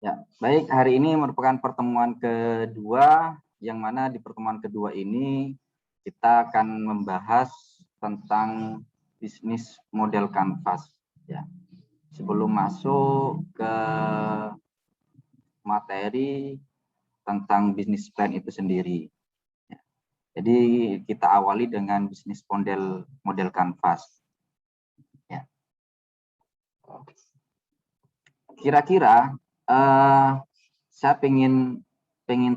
Ya, baik, hari ini merupakan pertemuan kedua, yang mana di pertemuan kedua ini kita akan membahas tentang bisnis model kanvas. Ya, sebelum masuk ke materi tentang bisnis plan itu sendiri. Ya, jadi kita awali dengan bisnis model kanvas. Ya. Kira-kira saya pengen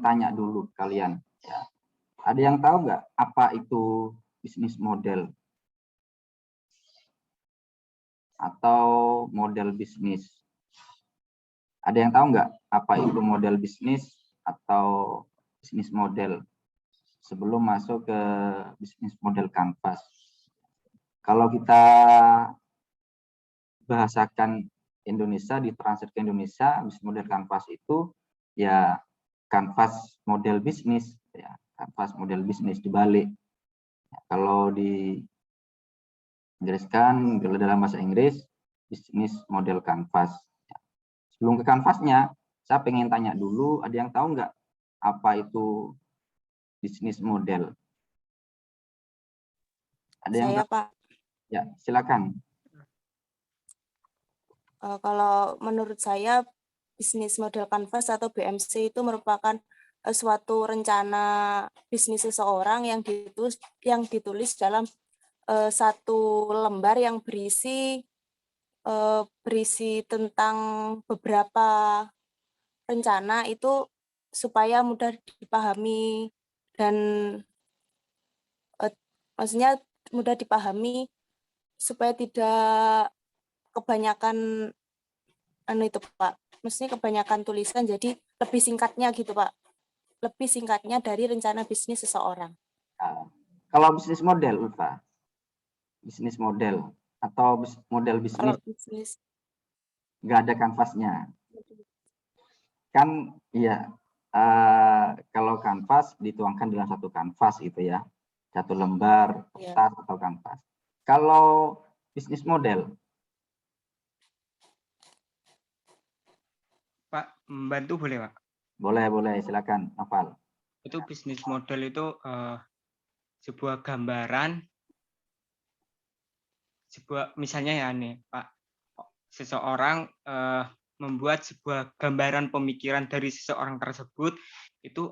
tanya dulu kalian. Ya. Ada yang tahu nggak apa itu bisnis model atau model bisnis? Ada yang tahu nggak apa itu model bisnis atau bisnis model sebelum masuk ke bisnis model kanvas? Kalau kita bahasakan Indonesia, ditranslate ke Indonesia, bisnis model kanvas itu ya kanvas model bisnis, ya kanvas model bisnis dibalik. Ya, kalau di Inggriskan, dalam bahasa Inggris, bisnis model kanvas. Ya. Sebelum ke kanvasnya, saya pengen tanya dulu, ada yang tahu nggak apa itu bisnis model? Ada yang Saya, tahu? Pak. Ya, silakan. Kalau menurut saya, bisnis model kanvas atau BMC itu merupakan suatu rencana bisnis seseorang yang ditulis dalam satu lembar yang berisi tentang beberapa rencana itu supaya mudah dipahami dan maksudnya mudah dipahami supaya tidak kebanyakan itu Pak. Maksudnya kebanyakan tulisan jadi lebih singkatnya gitu Pak. Lebih singkatnya dari rencana bisnis seseorang. Nah, kalau bisnis model, Ulfa, bisnis model atau model bisnis, Kalau bisnis nggak ada kanvasnya. Kan iya, kalau kanvas dituangkan dalam satu kanvas gitu ya, satu lembar kertas atau kanvas. Kalau bisnis model, Pak, membantu boleh Pak? boleh, silakan, Noval. Itu bisnis model itu sebuah gambaran, misalnya ya nih Pak, seseorang membuat sebuah gambaran pemikiran dari seseorang tersebut itu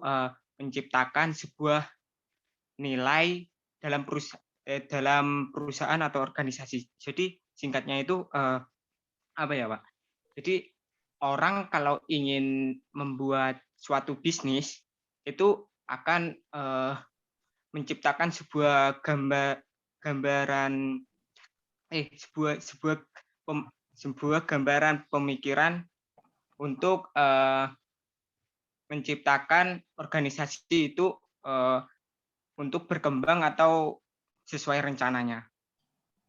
menciptakan sebuah nilai dalam perusahaan atau organisasi. Jadi singkatnya itu apa ya Pak? Jadi orang kalau ingin membuat suatu bisnis itu akan menciptakan sebuah gambaran sebuah gambaran pemikiran untuk menciptakan organisasi itu untuk berkembang atau sesuai rencananya.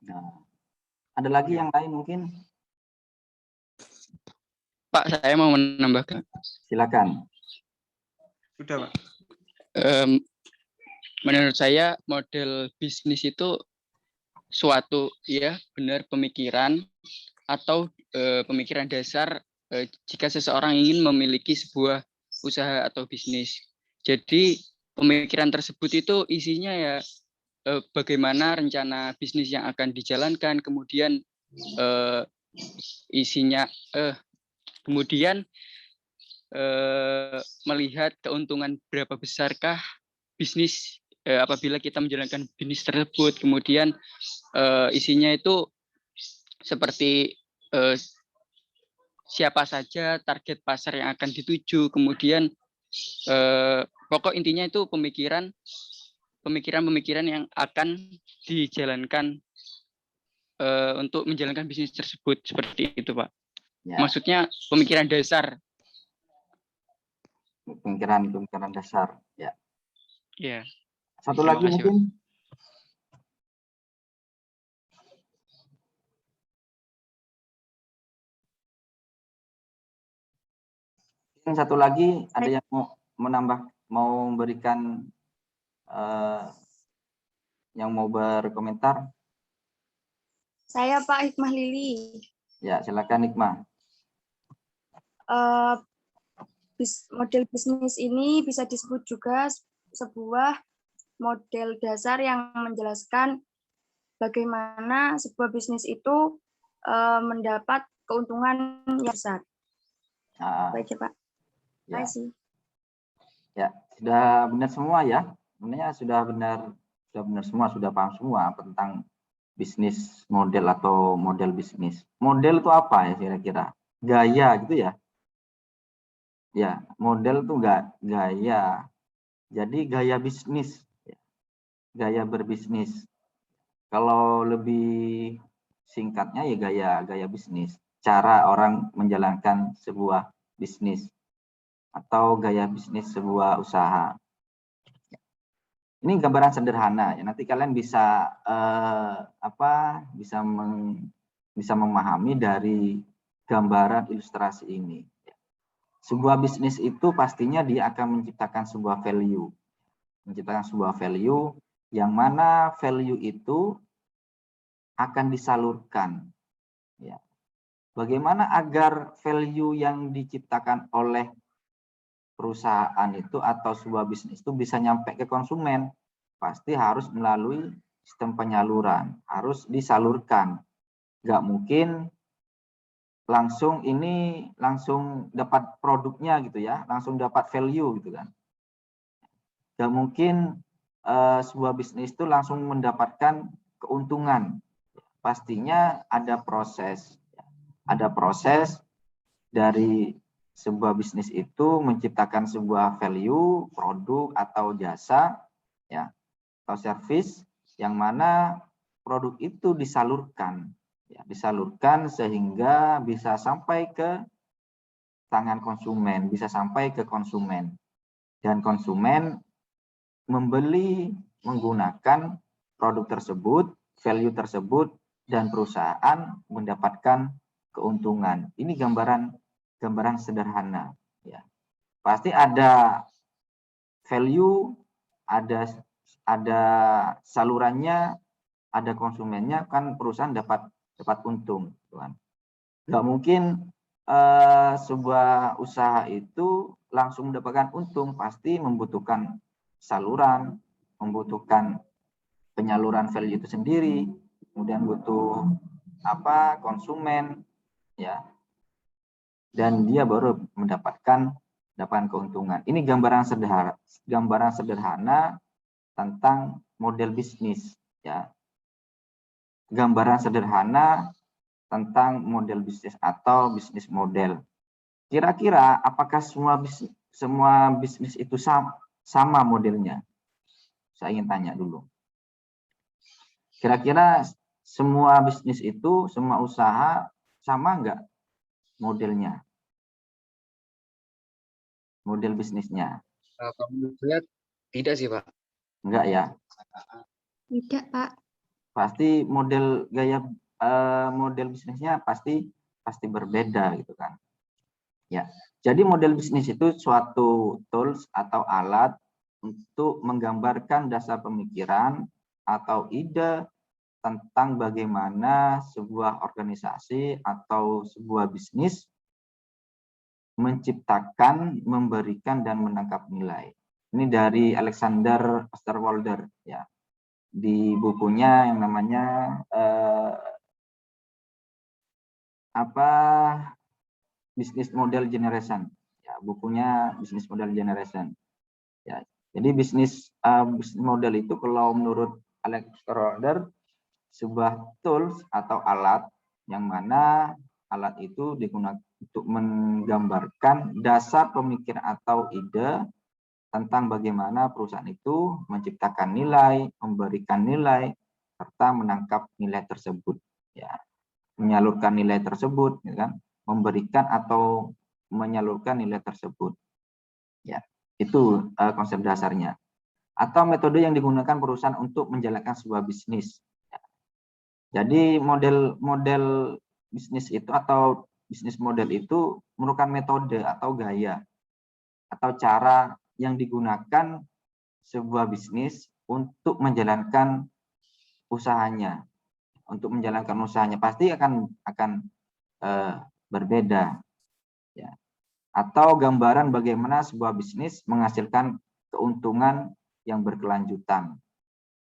Nah, ada lagi yang lain mungkin? Pak, saya mau menambahkan. Silakan. Sudah Pak. Menurut saya model bisnis itu suatu ya benar pemikiran atau pemikiran dasar jika seseorang ingin memiliki sebuah usaha atau bisnis. Jadi pemikiran tersebut itu isinya ya bagaimana rencana bisnis yang akan dijalankan, kemudian isinya kemudian melihat keuntungan berapa besarkah bisnis apabila kita menjalankan bisnis tersebut, kemudian isinya itu seperti siapa saja target pasar yang akan dituju, kemudian pokok intinya itu pemikiran yang akan dijalankan untuk menjalankan bisnis tersebut, seperti itu Pak. Ya. Maksudnya pemikiran dasar. Pemikiran dasar, ya. Ya. Satu lagi mungkin. Satu lagi, ada yang mau menambah, mau memberikan, yang mau berkomentar? Saya Pak Hikmah Lili. Ya, silakan Hikmah. Model bisnis ini bisa disebut juga sebuah model dasar yang menjelaskan bagaimana sebuah bisnis itu mendapat keuntungan yang besar. Baik ya Pak. Terima Ya, kasih. ya, sudah benar semua ya. Sebenarnya sudah benar semua, sudah paham semua tentang bisnis model atau model bisnis. Model itu apa ya kira-kira? Gaya gitu ya? Ya, model itu enggak gaya. Jadi gaya bisnis, gaya berbisnis. Kalau lebih singkatnya ya gaya bisnis. Cara orang menjalankan sebuah bisnis atau gaya bisnis sebuah usaha. Ini gambaran sederhana ya. Nanti kalian bisa bisa memahami dari gambaran ilustrasi ini. Sebuah bisnis itu pastinya dia akan menciptakan sebuah value. Menciptakan sebuah value yang mana value itu akan disalurkan. Ya. Bagaimana agar value yang diciptakan oleh perusahaan itu atau sebuah bisnis itu bisa nyampe ke konsumen? Pasti harus melalui sistem penyaluran, harus disalurkan. Nggak mungkin langsung dapat produknya gitu ya, langsung dapat value gitu kan. Nggak mungkin sebuah bisnis itu langsung mendapatkan keuntungan. Pastinya ada proses dari sebuah bisnis itu menciptakan sebuah value, produk atau jasa ya, atau service yang mana produk itu disalurkan ya, disalurkan sehingga bisa sampai ke tangan konsumen, bisa sampai ke konsumen, dan konsumen membeli menggunakan produk tersebut, value tersebut, dan perusahaan mendapatkan keuntungan. Ini gambaran sederhana ya. Pasti ada value, ada salurannya, ada konsumennya, kan perusahaan dapat untung, kan. Nggak mungkin sebuah usaha itu langsung mendapatkan untung, pasti membutuhkan saluran, membutuhkan penyaluran value itu sendiri, kemudian butuh konsumen ya, dan dia baru mendapatkan keuntungan. Ini gambaran sederhana tentang model bisnis ya. Gambaran sederhana tentang model bisnis atau bisnis model. Kira-kira apakah semua bisnis itu sama modelnya? Saya ingin tanya dulu. Kira-kira semua bisnis itu, semua usaha sama enggak modelnya? Model bisnisnya? Kalau menurut saya tidak sih Pak. Enggak ya? Tidak Pak. Pasti model bisnisnya pasti berbeda gitu kan. Ya. Jadi model bisnis itu suatu tools atau alat untuk menggambarkan dasar pemikiran atau ide tentang bagaimana sebuah organisasi atau sebuah bisnis menciptakan, memberikan, dan menangkap nilai. Ini dari Alexander Osterwalder ya, di bukunya yang namanya Business Model Generation ya, bukunya Business Model Generation ya. Jadi bisnis model itu kalau menurut Alex Osterwalder sebuah tools atau alat yang mana alat itu digunakan untuk menggambarkan dasar pemikiran atau ide tentang bagaimana perusahaan itu menciptakan nilai, memberikan nilai, serta menangkap nilai tersebut ya, menyalurkan nilai tersebut ya kan, memberikan atau menyalurkan nilai tersebut ya. Itu konsep dasarnya atau metode yang digunakan perusahaan untuk menjalankan sebuah bisnis. Jadi model bisnis itu atau bisnis model itu merupakan metode atau gaya atau cara yang digunakan sebuah bisnis untuk menjalankan usahanya. Untuk menjalankan usahanya pasti akan berbeda ya. atau gambaran bagaimana sebuah bisnis menghasilkan keuntungan yang berkelanjutan.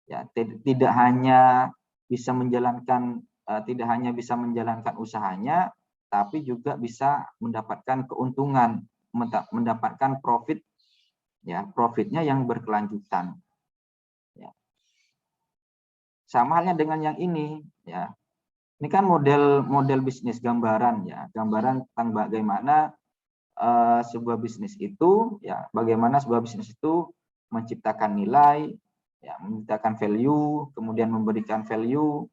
Ya, tidak hanya bisa menjalankan usahanya, tapi juga bisa mendapatkan keuntungan, mendapatkan profit, ya, profitnya yang berkelanjutan. Ya. Sama halnya dengan yang ini, ya. Ini kan model bisnis, gambaran, ya, gambaran tentang bagaimana sebuah bisnis itu, ya, bagaimana sebuah bisnis itu menciptakan nilai, ya, menciptakan value, kemudian memberikan value,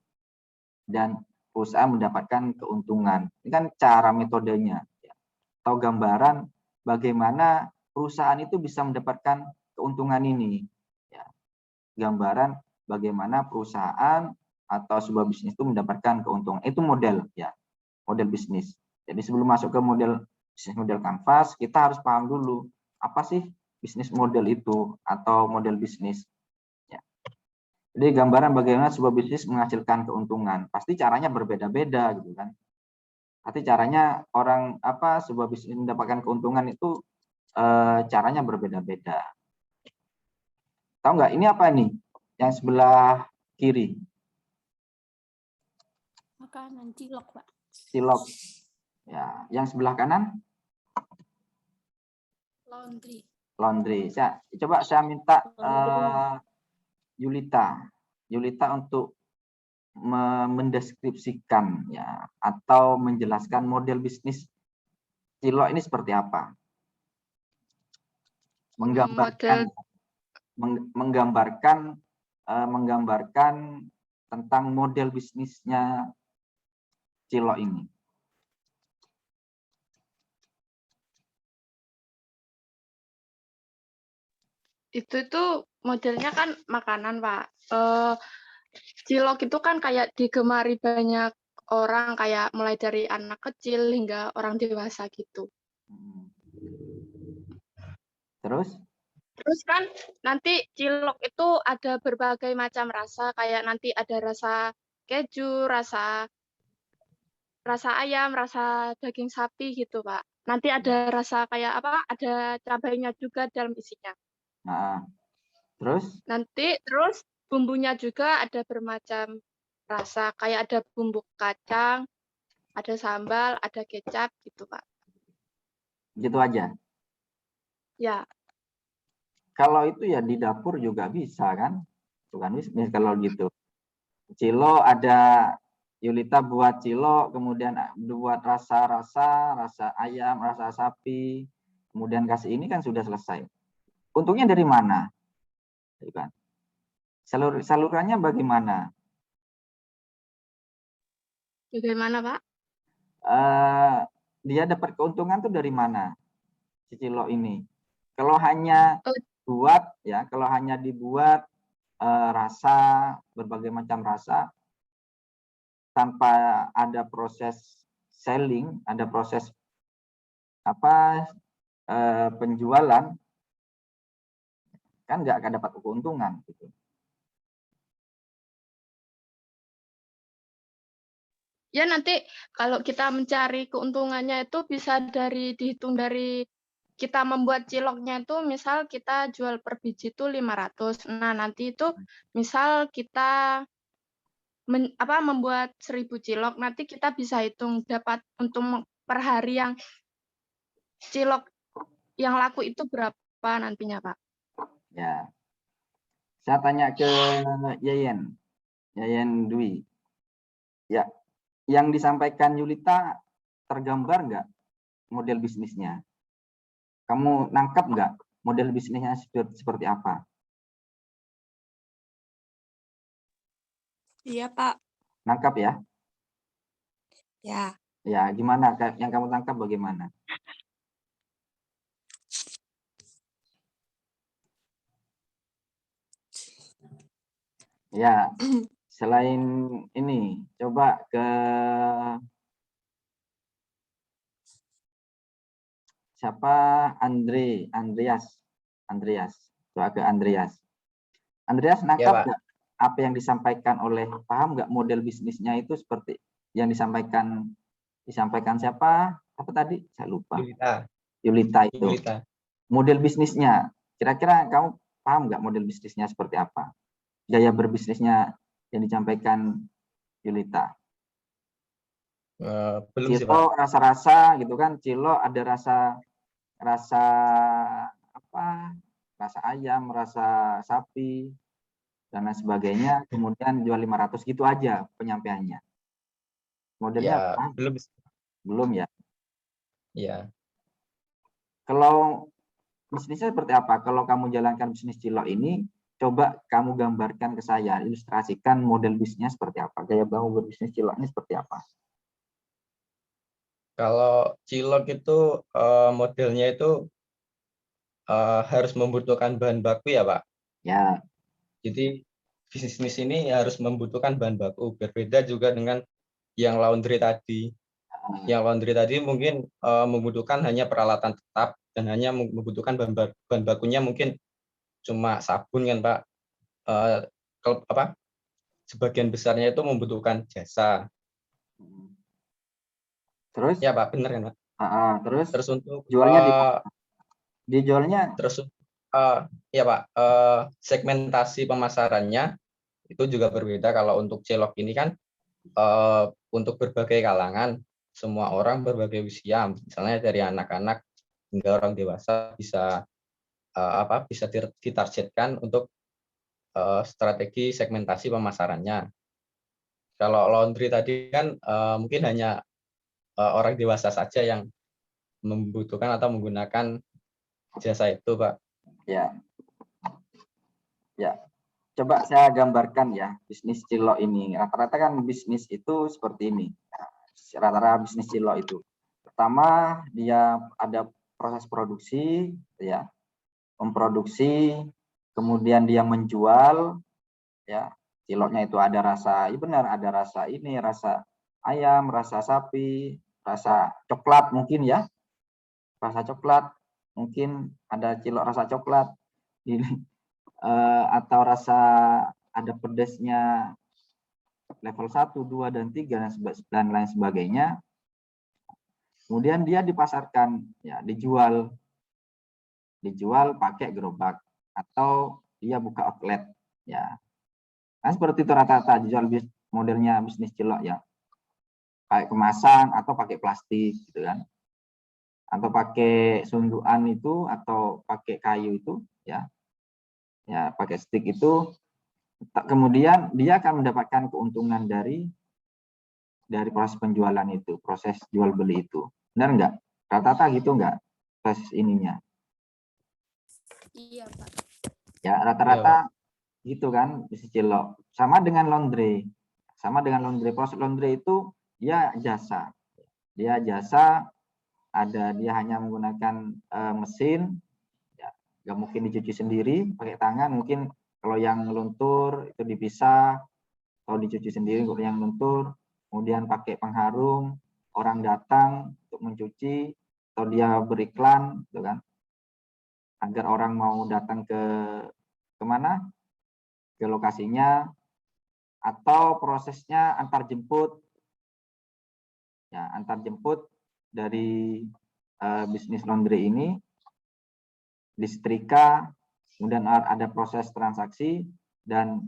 dan perusahaan mendapatkan keuntungan. Ini kan cara metodenya, ya. Atau gambaran bagaimana perusahaan itu bisa mendapatkan keuntungan ini, ya. Gambaran bagaimana perusahaan atau sebuah bisnis itu mendapatkan keuntungan. Itu model, ya, model bisnis. Jadi sebelum masuk ke bisnis model kanvas, kita harus paham dulu apa sih bisnis model itu atau model bisnis. Ya. Jadi gambaran bagaimana sebuah bisnis menghasilkan keuntungan. Pasti caranya berbeda-beda gitu kan. Pasti caranya sebuah bisnis mendapatkan keuntungan itu caranya berbeda-beda. Tahu nggak ini apa nih? Yang sebelah kiri. Makanan cilok, Pak. Cilok. Ya, yang sebelah kanan? Laundry. Laundry. Coba saya minta Yulita untuk mendeskripsikan, ya, atau menjelaskan model bisnis cilok ini seperti apa. Menggambarkan tentang model bisnisnya cilok ini. Itu modelnya kan makanan, Pak. Cilok itu kan kayak digemari banyak orang, kayak mulai dari anak kecil hingga orang dewasa gitu. Terus kan nanti cilok itu ada berbagai macam rasa, kayak nanti ada rasa keju, rasa ayam, rasa daging sapi gitu, Pak. Nanti ada rasa kayak apa? Ada cabainya juga dalam isinya. Nah, terus bumbunya juga ada bermacam rasa, kayak ada bumbu kacang, ada sambal, ada kecap gitu, Pak. Gitu aja. Ya. Kalau itu ya di dapur juga bisa kan? Bukan bisnis kalau gitu. Cilok ada Yulita buat cilok, kemudian buat rasa ayam, rasa sapi, kemudian kasih ini kan sudah selesai. Untungnya dari mana? Kan? Salurannya bagaimana? Bagaimana, Pak? Dia dapat keuntungan tuh dari mana? Si cilok ini. Kalau hanya dibuat rasa, berbagai macam rasa, tanpa ada proses selling, ada proses penjualan, kan nggak akan dapat keuntungan gitu. Ya, nanti kalau kita mencari keuntungannya itu bisa dihitung dari kita membuat ciloknya itu, misal kita jual per biji itu 500. Nah, nanti itu misal kita membuat 1000 cilok, nanti kita bisa hitung dapat untung per hari yang cilok yang laku itu berapa nantinya, Pak. Ya. Saya tanya ke Yayen Dwi. Ya, yang disampaikan Yulita tergambar nggak model bisnisnya? Kamu nangkap nggak model bisnisnya seperti apa? Iya, Pak. Nangkap ya? Ya. Ya, gimana? Yang kamu tangkap bagaimana? Ya, selain ini, coba ke siapa? Andreas. Coba ke Andreas. Andreas, nangkap nggak apa yang disampaikan paham nggak model bisnisnya itu seperti yang disampaikan siapa? Apa tadi? Saya lupa. Yulita. Yulita itu. Yulita. Model bisnisnya, kira-kira kamu paham nggak model bisnisnya seperti apa? Gaya berbisnisnya yang disampaikan Yulita. Belum sih, Pak. Cilo rasa-rasa gitu kan, Cilo ada rasa apa? Rasa ayam, rasa sapi dan lain sebagainya, kemudian jual 500 gitu aja penyampaiannya. Modelnya Ya, apa? belum. Belum ya. Ya. Kalau bisnisnya seperti apa? Kalau kamu jalankan bisnis Cilo ini, coba kamu gambarkan ke saya, ilustrasikan model bisnisnya seperti apa? Gaya kamu berbisnis Cilo ini seperti apa? Kalau cilok itu modelnya itu harus membutuhkan bahan baku ya, Pak. Ya. Jadi bisnis ini harus membutuhkan bahan baku. Berbeda juga dengan yang laundry tadi. Yang laundry tadi mungkin membutuhkan hanya peralatan tetap dan hanya membutuhkan bahan bakunya mungkin cuma sabun kan, Pak. Sebagian besarnya itu membutuhkan jasa. Terus? Ya, Pak, benar kan, Pak? Terus untuk jualnya dijualnya terus ya, Pak, segmentasi pemasarannya itu juga berbeda. Kalau untuk cilok ini kan untuk berbagai kalangan, semua orang berbagai usia, misalnya dari anak-anak hingga orang dewasa bisa bisa ditargetkan untuk strategi segmentasi pemasarannya. Kalau laundry tadi kan mungkin hanya orang dewasa saja yang membutuhkan atau menggunakan jasa itu, Pak. Ya. Ya. Coba saya gambarkan ya bisnis Cilo ini. Rata-rata kan bisnis itu seperti ini. Rata-rata bisnis Cilo itu. Pertama, dia ada proses produksi, ya. Memproduksi, kemudian dia menjual, ya. Ciloknya itu ada rasa, ya benar, ada rasa ini, rasa ayam, rasa sapi, rasa coklat mungkin ya. Rasa coklat, mungkin ada cilok rasa coklat ini atau rasa ada pedasnya level 1, 2 dan 3 dan lain sebagainya. Kemudian dia dipasarkan, ya, dijual pakai gerobak atau dia buka outlet, ya. Nah, seperti itu rata-rata dijual modelnya bisnis cilok ya. Kayak kemasan atau pakai plastik gitu kan. Atau pakai sundukan itu atau pakai kayu itu ya. Ya, pakai stick itu, kemudian dia akan mendapatkan keuntungan dari proses penjualan itu, proses jual beli itu. Benar enggak? Rata-rata gitu enggak proses ininya? Iya, Pak. Ya, rata-rata gitu kan bisnis cilok. Sama dengan laundry. Proses laundry itu dia jasa. Dia hanya menggunakan mesin, ya, nggak mungkin dicuci sendiri pakai tangan, mungkin kalau yang luntur itu dipisah atau dicuci sendiri. Kalau yang luntur kemudian pakai pengharum, orang datang untuk mencuci atau dia beriklan gitu kan, agar orang mau datang kemana, ke lokasinya, atau prosesnya antar jemput, ya, antar jemput dari bisnis laundry ini disetrika, kemudian ada proses transaksi dan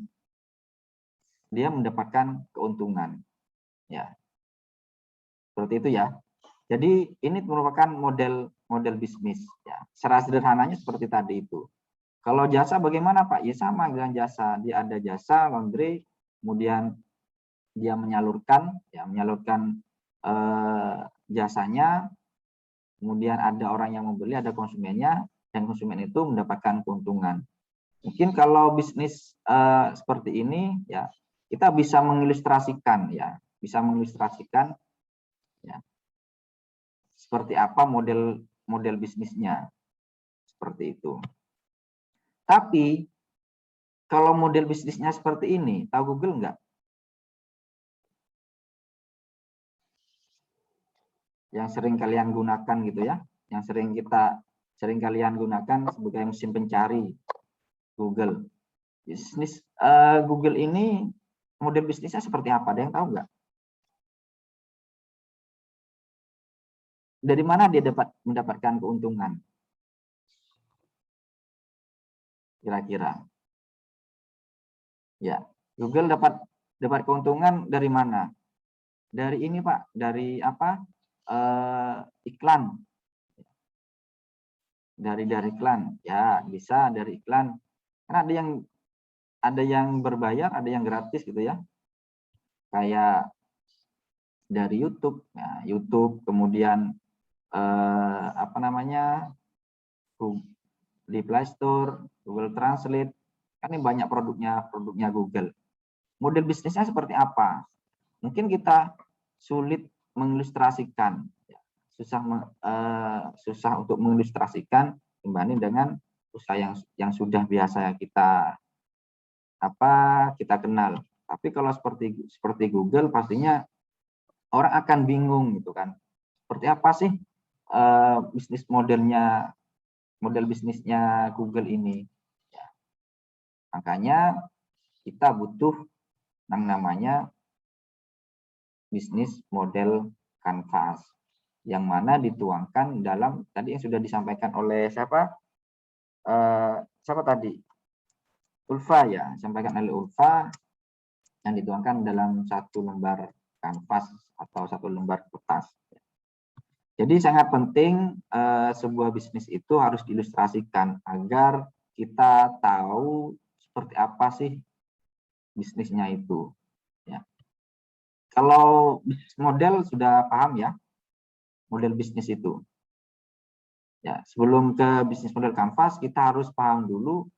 dia mendapatkan keuntungan, ya, seperti itu ya. Jadi ini merupakan model bisnis, ya. Secara sederhananya seperti tadi itu. Kalau jasa bagaimana, Pak? Ya sama dengan jasa, dia ada jasa laundry, kemudian dia menyalurkan jasanya, kemudian ada orang yang membeli, ada konsumennya, dan konsumen itu mendapatkan keuntungan. Mungkin kalau bisnis seperti ini, ya, kita bisa mengilustrasikan, ya, seperti apa model bisnisnya, seperti itu. Tapi kalau model bisnisnya seperti ini, tahu Google enggak? Yang sering kalian gunakan gitu ya, yang sering kalian gunakan sebagai mesin pencari, Google. Bisnis Google ini model bisnisnya seperti apa? Ada yang tahu nggak? dari mana dia mendapatkan keuntungan? Kira-kira. Ya, Google dapat keuntungan dari mana? Dari ini, Pak, dari apa? Iklan. Dari iklan. Ya, bisa dari iklan. Karena ada yang berbayar, ada yang gratis gitu ya. Kayak dari YouTube, ya, YouTube, kemudian apa namanya? Di Play Store, Google Translate, kan ini banyak produknya Google. Model bisnisnya seperti apa? Mungkin kita sulit mengilustrasikan, susah untuk mengilustrasikan dibanding dengan usaha yang sudah biasa kita kenal. Tapi kalau seperti Google, pastinya orang akan bingung gitu kan. Seperti apa sih bisnis model bisnisnya Google ini? Ya. Makanya kita butuh yang namanya bisnis model kanvas, yang mana dituangkan dalam tadi yang sudah disampaikan oleh siapa tadi, Ulfa ya, sampaikan oleh Ulfa, yang dituangkan dalam satu lembar kanvas atau satu lembar kertas. Jadi sangat penting sebuah bisnis itu harus diilustrasikan agar kita tahu seperti apa sih bisnisnya itu. Ya. Kalau bisnis model sudah paham ya, model bisnis itu. Ya, sebelum ke bisnis model kanvas, kita harus paham dulu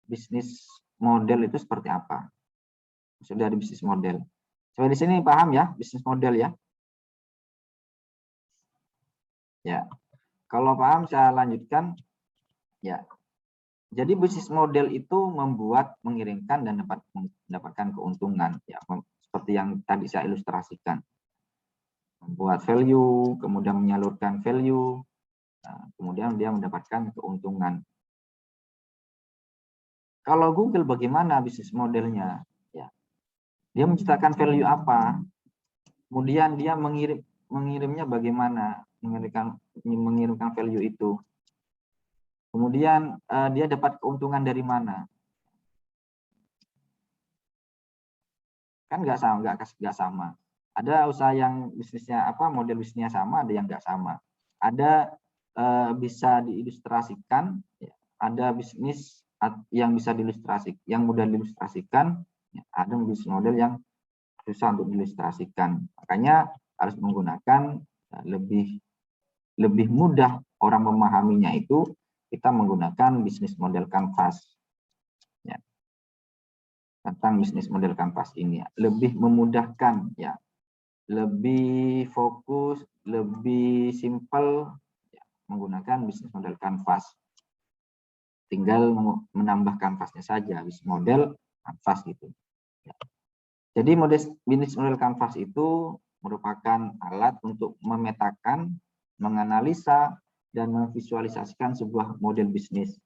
bisnis model itu seperti apa. Sudah ada bisnis model. Coba di sini paham ya bisnis model ya. Ya, kalau paham saya lanjutkan. Ya, jadi bisnis model itu membuat, mengirimkan dan mendapatkan keuntungan. Ya, seperti yang tadi saya ilustrasikan. Membuat value, kemudian menyalurkan value, kemudian dia mendapatkan keuntungan. Kalau Google bagaimana bisnis modelnya? Ya, dia menciptakan value apa? Kemudian dia mengirimnya bagaimana? Mengirimkan value itu. Kemudian dia dapat keuntungan dari mana? Kan nggak sama. Ada usaha yang bisnisnya model bisnisnya sama, ada yang nggak sama. Ada bisa diilustrasikan, ya. Ada bisnis yang bisa diilustrasikan, yang mudah diilustrasikan, ya. Ada bisnis model yang susah untuk diilustrasikan. Makanya harus menggunakan lebih mudah orang memahaminya itu kita menggunakan bisnis model kanvas. Ya. Tentang bisnis model kanvas ini lebih memudahkan ya, lebih fokus, lebih simpel ya, menggunakan bisnis model kanvas. Tinggal menambah kanvasnya saja, bisnis model kanvas gitu. Ya. Jadi bisnis model kanvas itu merupakan alat untuk memetakan, menganalisa, dan memvisualisasikan sebuah model bisnis.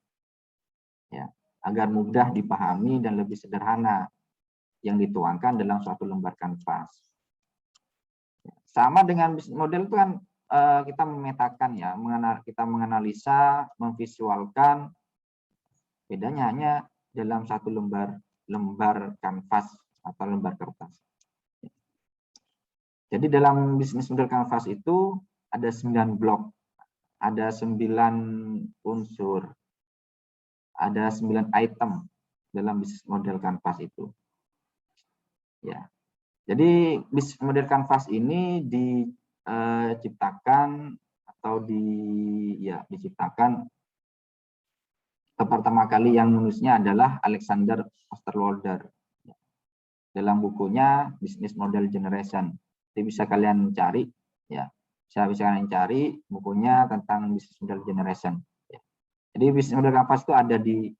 Ya, agar mudah dipahami dan lebih sederhana yang dituangkan dalam suatu lembar kanvas. Sama dengan bisnis model itu kan kita memetakan ya, kita menganalisa, memvisualkan. Bedanya hanya dalam satu lembar kanvas atau lembar kertas. Jadi dalam bisnis model kanvas itu ada 9 blok, ada 9 unsur, ada 9 item dalam bisnis model kanvas itu. Ya. Jadi bisnis model kanvas ini diciptakan atau diciptakan pertama kali yang menulisnya adalah Alexander Osterwalder dalam bukunya Business Model Generation. Jadi bisa kalian cari ya. Bisa kalian cari bukunya tentang Business Model Generation. Ya. Jadi Business Model Kanvas itu ada di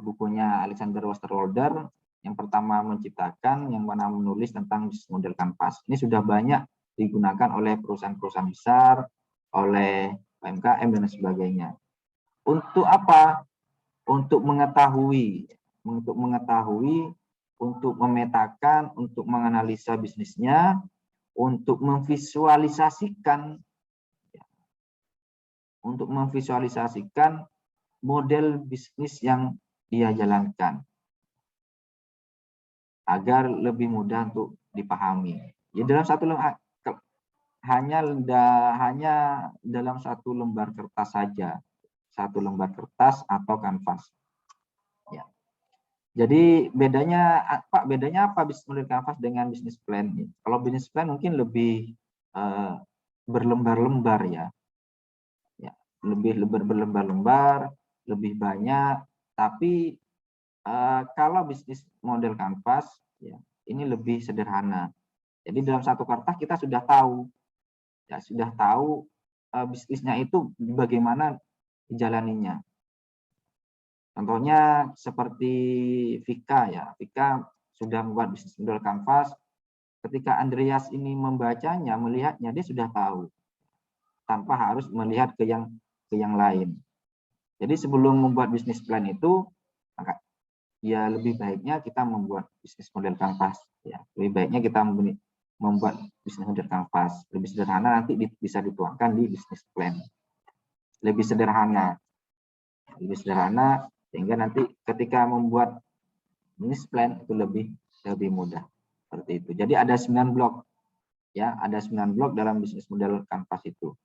bukunya Alexander Osterwalder. Yang pertama menciptakan, yang mana menulis tentang Business Model Kanvas. Ini sudah banyak digunakan oleh perusahaan-perusahaan besar, oleh UMKM dan sebagainya. Untuk apa? Untuk mengetahui, untuk memetakan, untuk menganalisa bisnisnya, untuk memvisualisasikan untuk memvisualisasikan model bisnis yang dia jalankan agar lebih mudah untuk dipahami. Ya, dalam hanya dalam satu lembar kertas saja, satu lembar kertas atau kanvas. Ya. Jadi bedanya apa bisnis model kanvas dengan bisnis plan? Kalau bisnis plan mungkin lebih berlembar-lembar ya, lebih berlembar-lembar, lebih banyak. Tapi kalau bisnis model kanvas, ya ini lebih sederhana. Jadi dalam satu kertas kita sudah tahu, bisnisnya itu bagaimana dijalaninya. Contohnya seperti Vika ya, Vika sudah membuat bisnis model kanvas. Ketika Andreas ini membacanya, melihatnya, dia sudah tahu tanpa harus melihat ke yang lain. Jadi sebelum membuat bisnis plan itu, maka ya lebih baiknya kita membuat bisnis model kanvas. Ya, lebih baiknya kita membuat bisnis model kanvas. Lebih sederhana, nanti bisa dituangkan di bisnis plan. Lebih sederhana, sehingga nanti ketika membuat bisnis plan itu lebih mudah. Seperti itu. Jadi ada 9 blok. Ya, ada 9 blok dalam bisnis model kanvas itu.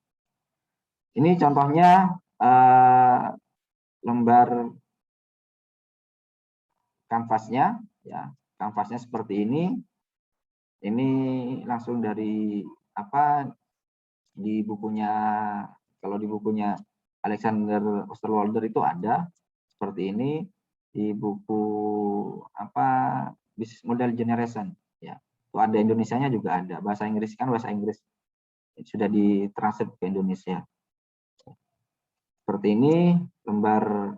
Ini contohnya lembar kanvasnya, ya. Kanvasnya seperti ini. Ini langsung dari di bukunya, kalau di bukunya Alexander Osterwalder itu ada seperti ini, di buku Business Model Generation, ya. Itu ada Indonesianya juga ada, bahasa Inggris kan bahasa Inggris sudah ditranslate ke Indonesia. Seperti ini lembar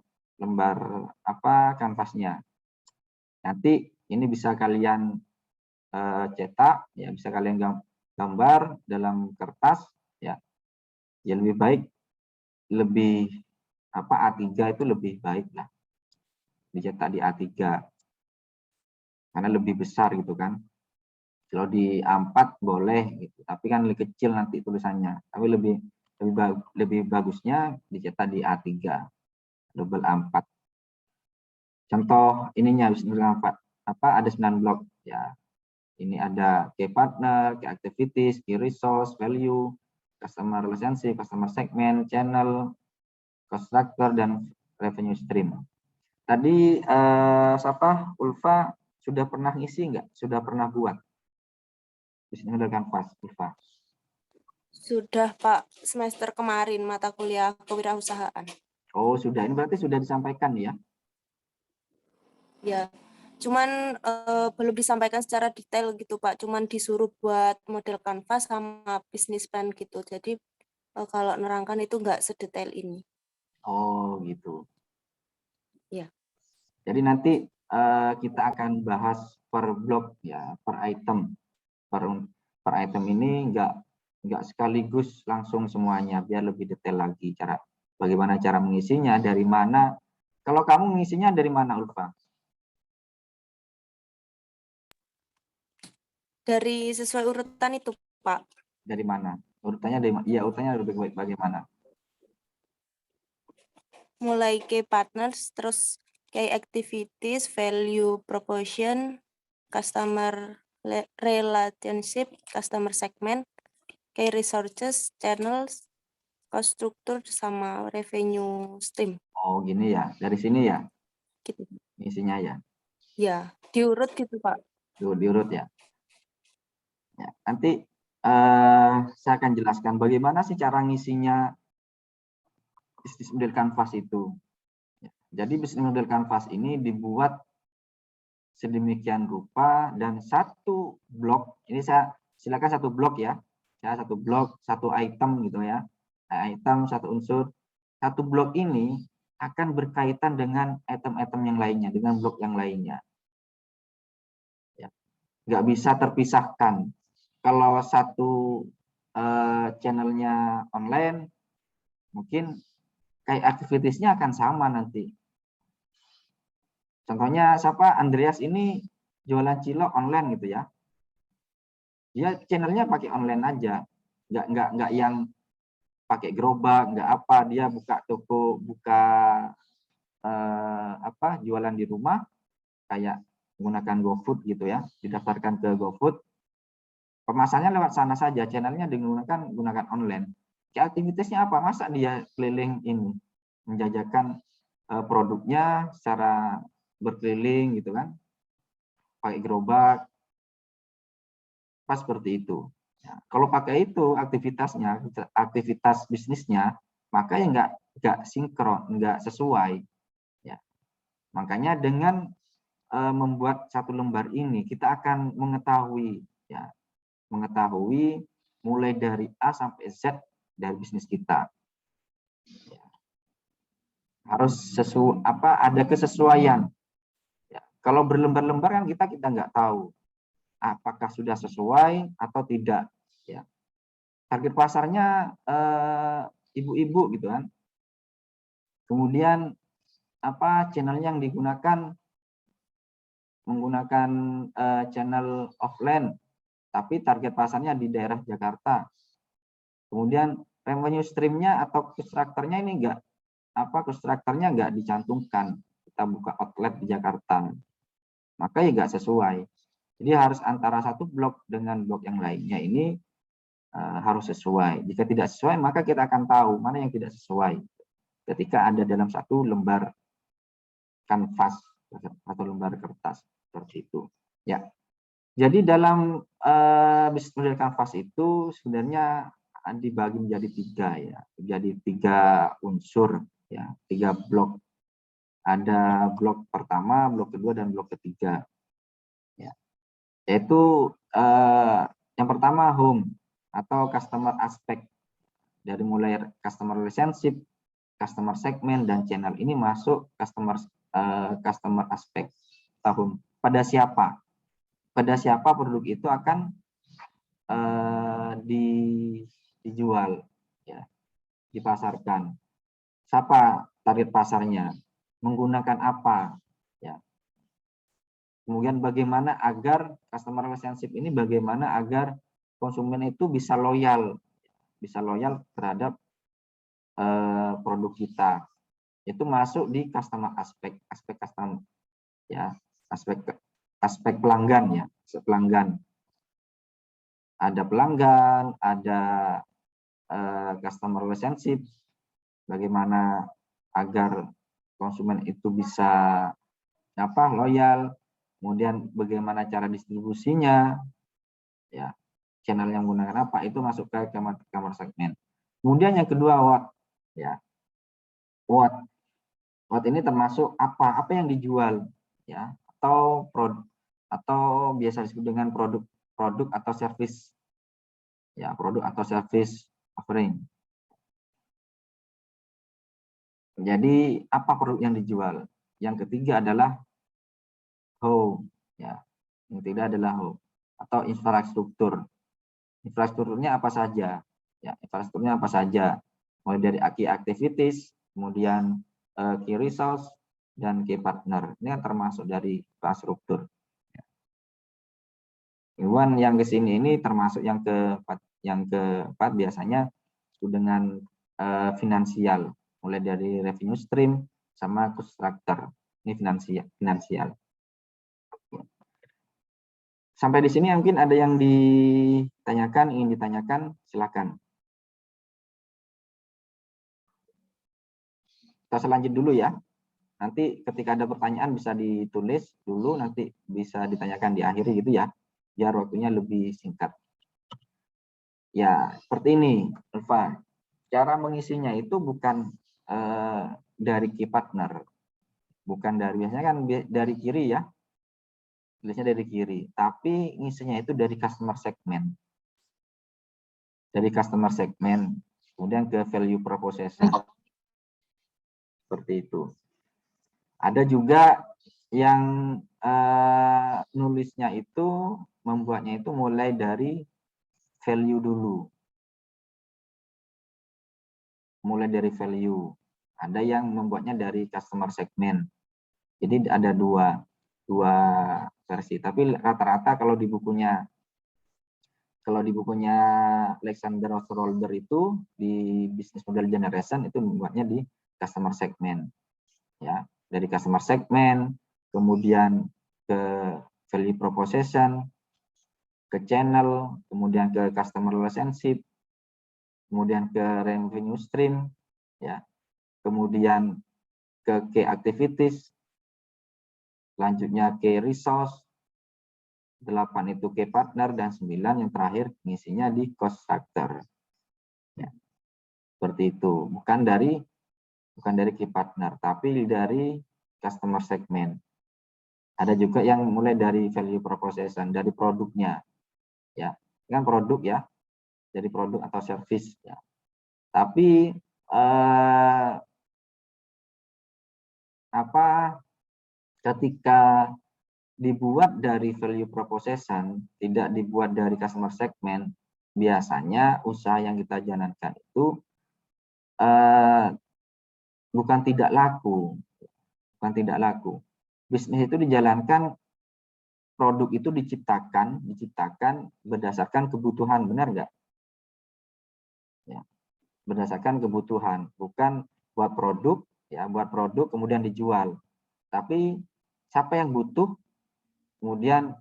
kanvasnya. Nanti ini bisa kalian cetak, ya, bisa kalian gambar dalam kertas, ya. Ya lebih baik A3 itu lebih baik lah. Dicetak di A3. Karena lebih besar gitu kan. Kalau di A4 boleh gitu, tapi kan lebih kecil nanti tulisannya. Tapi lebih bagusnya dicetak di A3, double A4. Contoh ininya ada 9 blok ya. Ini ada key partner, key activities, key resource, value, customer relationship, customer segment, channel, cost structure, dan revenue stream. Tadi Ulfa sudah pernah ngisi nggak? Sudah pernah buat bisnis model kanvas, Ulfa? Sudah, Pak, semester kemarin mata kuliah kewirausahaan. Oh, sudah. Ini berarti sudah disampaikan ya? Ya, cuman belum disampaikan secara detail gitu, Pak. Cuman disuruh buat model kanvas sama bisnis plan gitu. Jadi kalau nerangkan itu nggak sedetail ini. Oh, gitu. Ya. Jadi nanti kita akan bahas per blok ya, per item. Per item ini nggak sekaligus langsung semuanya, biar lebih detail lagi bagaimana cara mengisinya, dari mana. Kalau kamu mengisinya dari mana, Ulfa? Dari sesuai urutan itu, Pak. Dari mana? Urutannya dari mana? Iya, urutannya lebih baik bagaimana? Mulai key partners, terus key activities, value proposition, customer relationship, customer segment, key resources, channels, cost structure, sama revenue stream. Oh, gini ya. Dari sini ya? Gitu. Isinya ya? Ya, diurut gitu, Pak. Diurut ya. Ya, nanti saya akan jelaskan bagaimana sih cara ngisinya bisnis model kanvas itu. Jadi bisnis model kanvas ini dibuat sedemikian rupa, dan satu blok, ini saya silakan satu blok ya. Satu blok, satu item gitu ya. Item, satu unsur. Satu blok ini akan berkaitan dengan item-item yang lainnya, dengan blok yang lainnya. Ya. Nggak bisa terpisahkan. Kalau satu channelnya online, mungkin kayak aktivitasnya akan sama nanti. Contohnya Andreas ini jualan cilok online gitu ya. Dia channelnya pakai online aja, nggak yang pakai gerobak, nggak apa, dia buka toko, buka jualan di rumah, kayak menggunakan GoFood gitu ya, didaftarkan ke GoFood, pemasarannya lewat sana saja, channelnya gunakan online. Aktivitasnya apa? Masa dia keliling ini, menjajakan produknya secara berkeliling gitu kan, pakai gerobak, pas seperti itu. Ya, kalau pakai itu aktivitasnya, aktivitas bisnisnya, maka ya nggak sinkron, nggak sesuai. Ya, makanya dengan membuat satu lembar ini, kita akan mengetahui, ya, mengetahui mulai dari A sampai Z dari bisnis kita. Ya. Harus ada kesesuaian. Ya. Kalau berlembar-lembar kan kita nggak tahu apakah sudah sesuai atau tidak. Ya. Target pasarnya ibu-ibu gitu kan. Kemudian channel yang digunakan menggunakan channel offline, tapi target pasarnya di daerah Jakarta. Kemudian revenue streamnya atau constructornya ini constructornya nggak dicantumkan. Kita buka outlet di Jakarta, maka ya nggak sesuai. Jadi harus antara satu blok dengan blok yang lainnya ini harus sesuai. Jika tidak sesuai, maka kita akan tahu mana yang tidak sesuai ketika ada dalam satu lembar kanvas atau lembar kertas seperti itu. Ya. Jadi dalam bisnis model kanvas itu sebenarnya dibagi menjadi 3 ya, jadi 3 unsur ya, 3 blok. Ada blok pertama, blok kedua, dan blok ketiga. Ya. Yaitu yang pertama home atau customer aspect, dari mulai customer relationship, customer segment, dan channel ini masuk customer aspect tahun. Pada siapa produk itu akan dijual, ya, dipasarkan. Siapa target pasarnya? Menggunakan apa? Ya. Kemudian bagaimana agar customer relationship ini, bagaimana agar konsumen itu bisa loyal terhadap produk kita. Itu masuk di customer aspek customer, ya, aspek pelanggan, ya, pelanggan. Ada pelanggan, ada customer relationship, bagaimana agar konsumen itu bisa loyal, kemudian bagaimana cara distribusinya, ya, channel yang menggunakan apa, itu masuk ke kamar segmen. Kemudian yang kedua what, ya, what ini termasuk apa yang dijual, ya, atau produk, atau biasa disebut dengan produk atau service, ya, produk atau service offering. Jadi apa produk yang dijual? Yang ketiga adalah how, ya, yang ketiga adalah how atau infrastruktur. Infrastrukturnya apa saja? Ya, infrastrukturnya apa saja? Mulai dari key activities, kemudian key resource, dan key partner. Ini kan termasuk dari infrastruktur. Kemudian yang ke sini ini termasuk yang keempat. Yang keempat biasanya dengan finansial, mulai dari revenue stream sama constructor. Ini finansial. Sampai di sini mungkin ada yang ingin ditanyakan, silakan. Kita selanjut dulu ya. Nanti ketika ada pertanyaan bisa ditulis dulu, nanti bisa ditanyakan di akhir gitu ya, biar waktunya lebih singkat. Ya, seperti ini, Ulfa. Cara mengisinya itu bukan dari key partner, bukan dari, biasanya kan dari kiri ya, tulisnya dari kiri, tapi ngisinya itu dari customer segment. Dari customer segment, kemudian ke value proposition. Seperti itu. Ada juga yang nulisnya itu, membuatnya itu mulai dari value dulu. Mulai dari value. Ada yang membuatnya dari customer segment. Jadi ada dua versi. Tapi rata-rata kalau di bukunya Kalau di bukunya Alexander Osterwalder itu di business model generation itu membuatnya di customer segment. Ya, dari customer segment, kemudian ke value proposition, ke channel, kemudian ke customer relationship, kemudian ke revenue stream, ya, kemudian ke key activities, selanjutnya key resource, 8 itu key partner, dan 9 yang terakhir ngisinya di cost structure. Ya, seperti itu. Bukan dari key partner, tapi dari customer segment. Ada juga yang mulai dari value proposition, dari produknya. Ya, kan produk ya, dari produk atau service ya. Tapi ketika dibuat dari value proposition, tidak dibuat dari customer segment, biasanya usaha yang kita jalankan itu bukan tidak laku. Bisnis itu dijalankan, produk itu diciptakan berdasarkan kebutuhan, benar nggak? Ya, berdasarkan kebutuhan, bukan buat produk kemudian dijual. Tapi siapa yang butuh, kemudian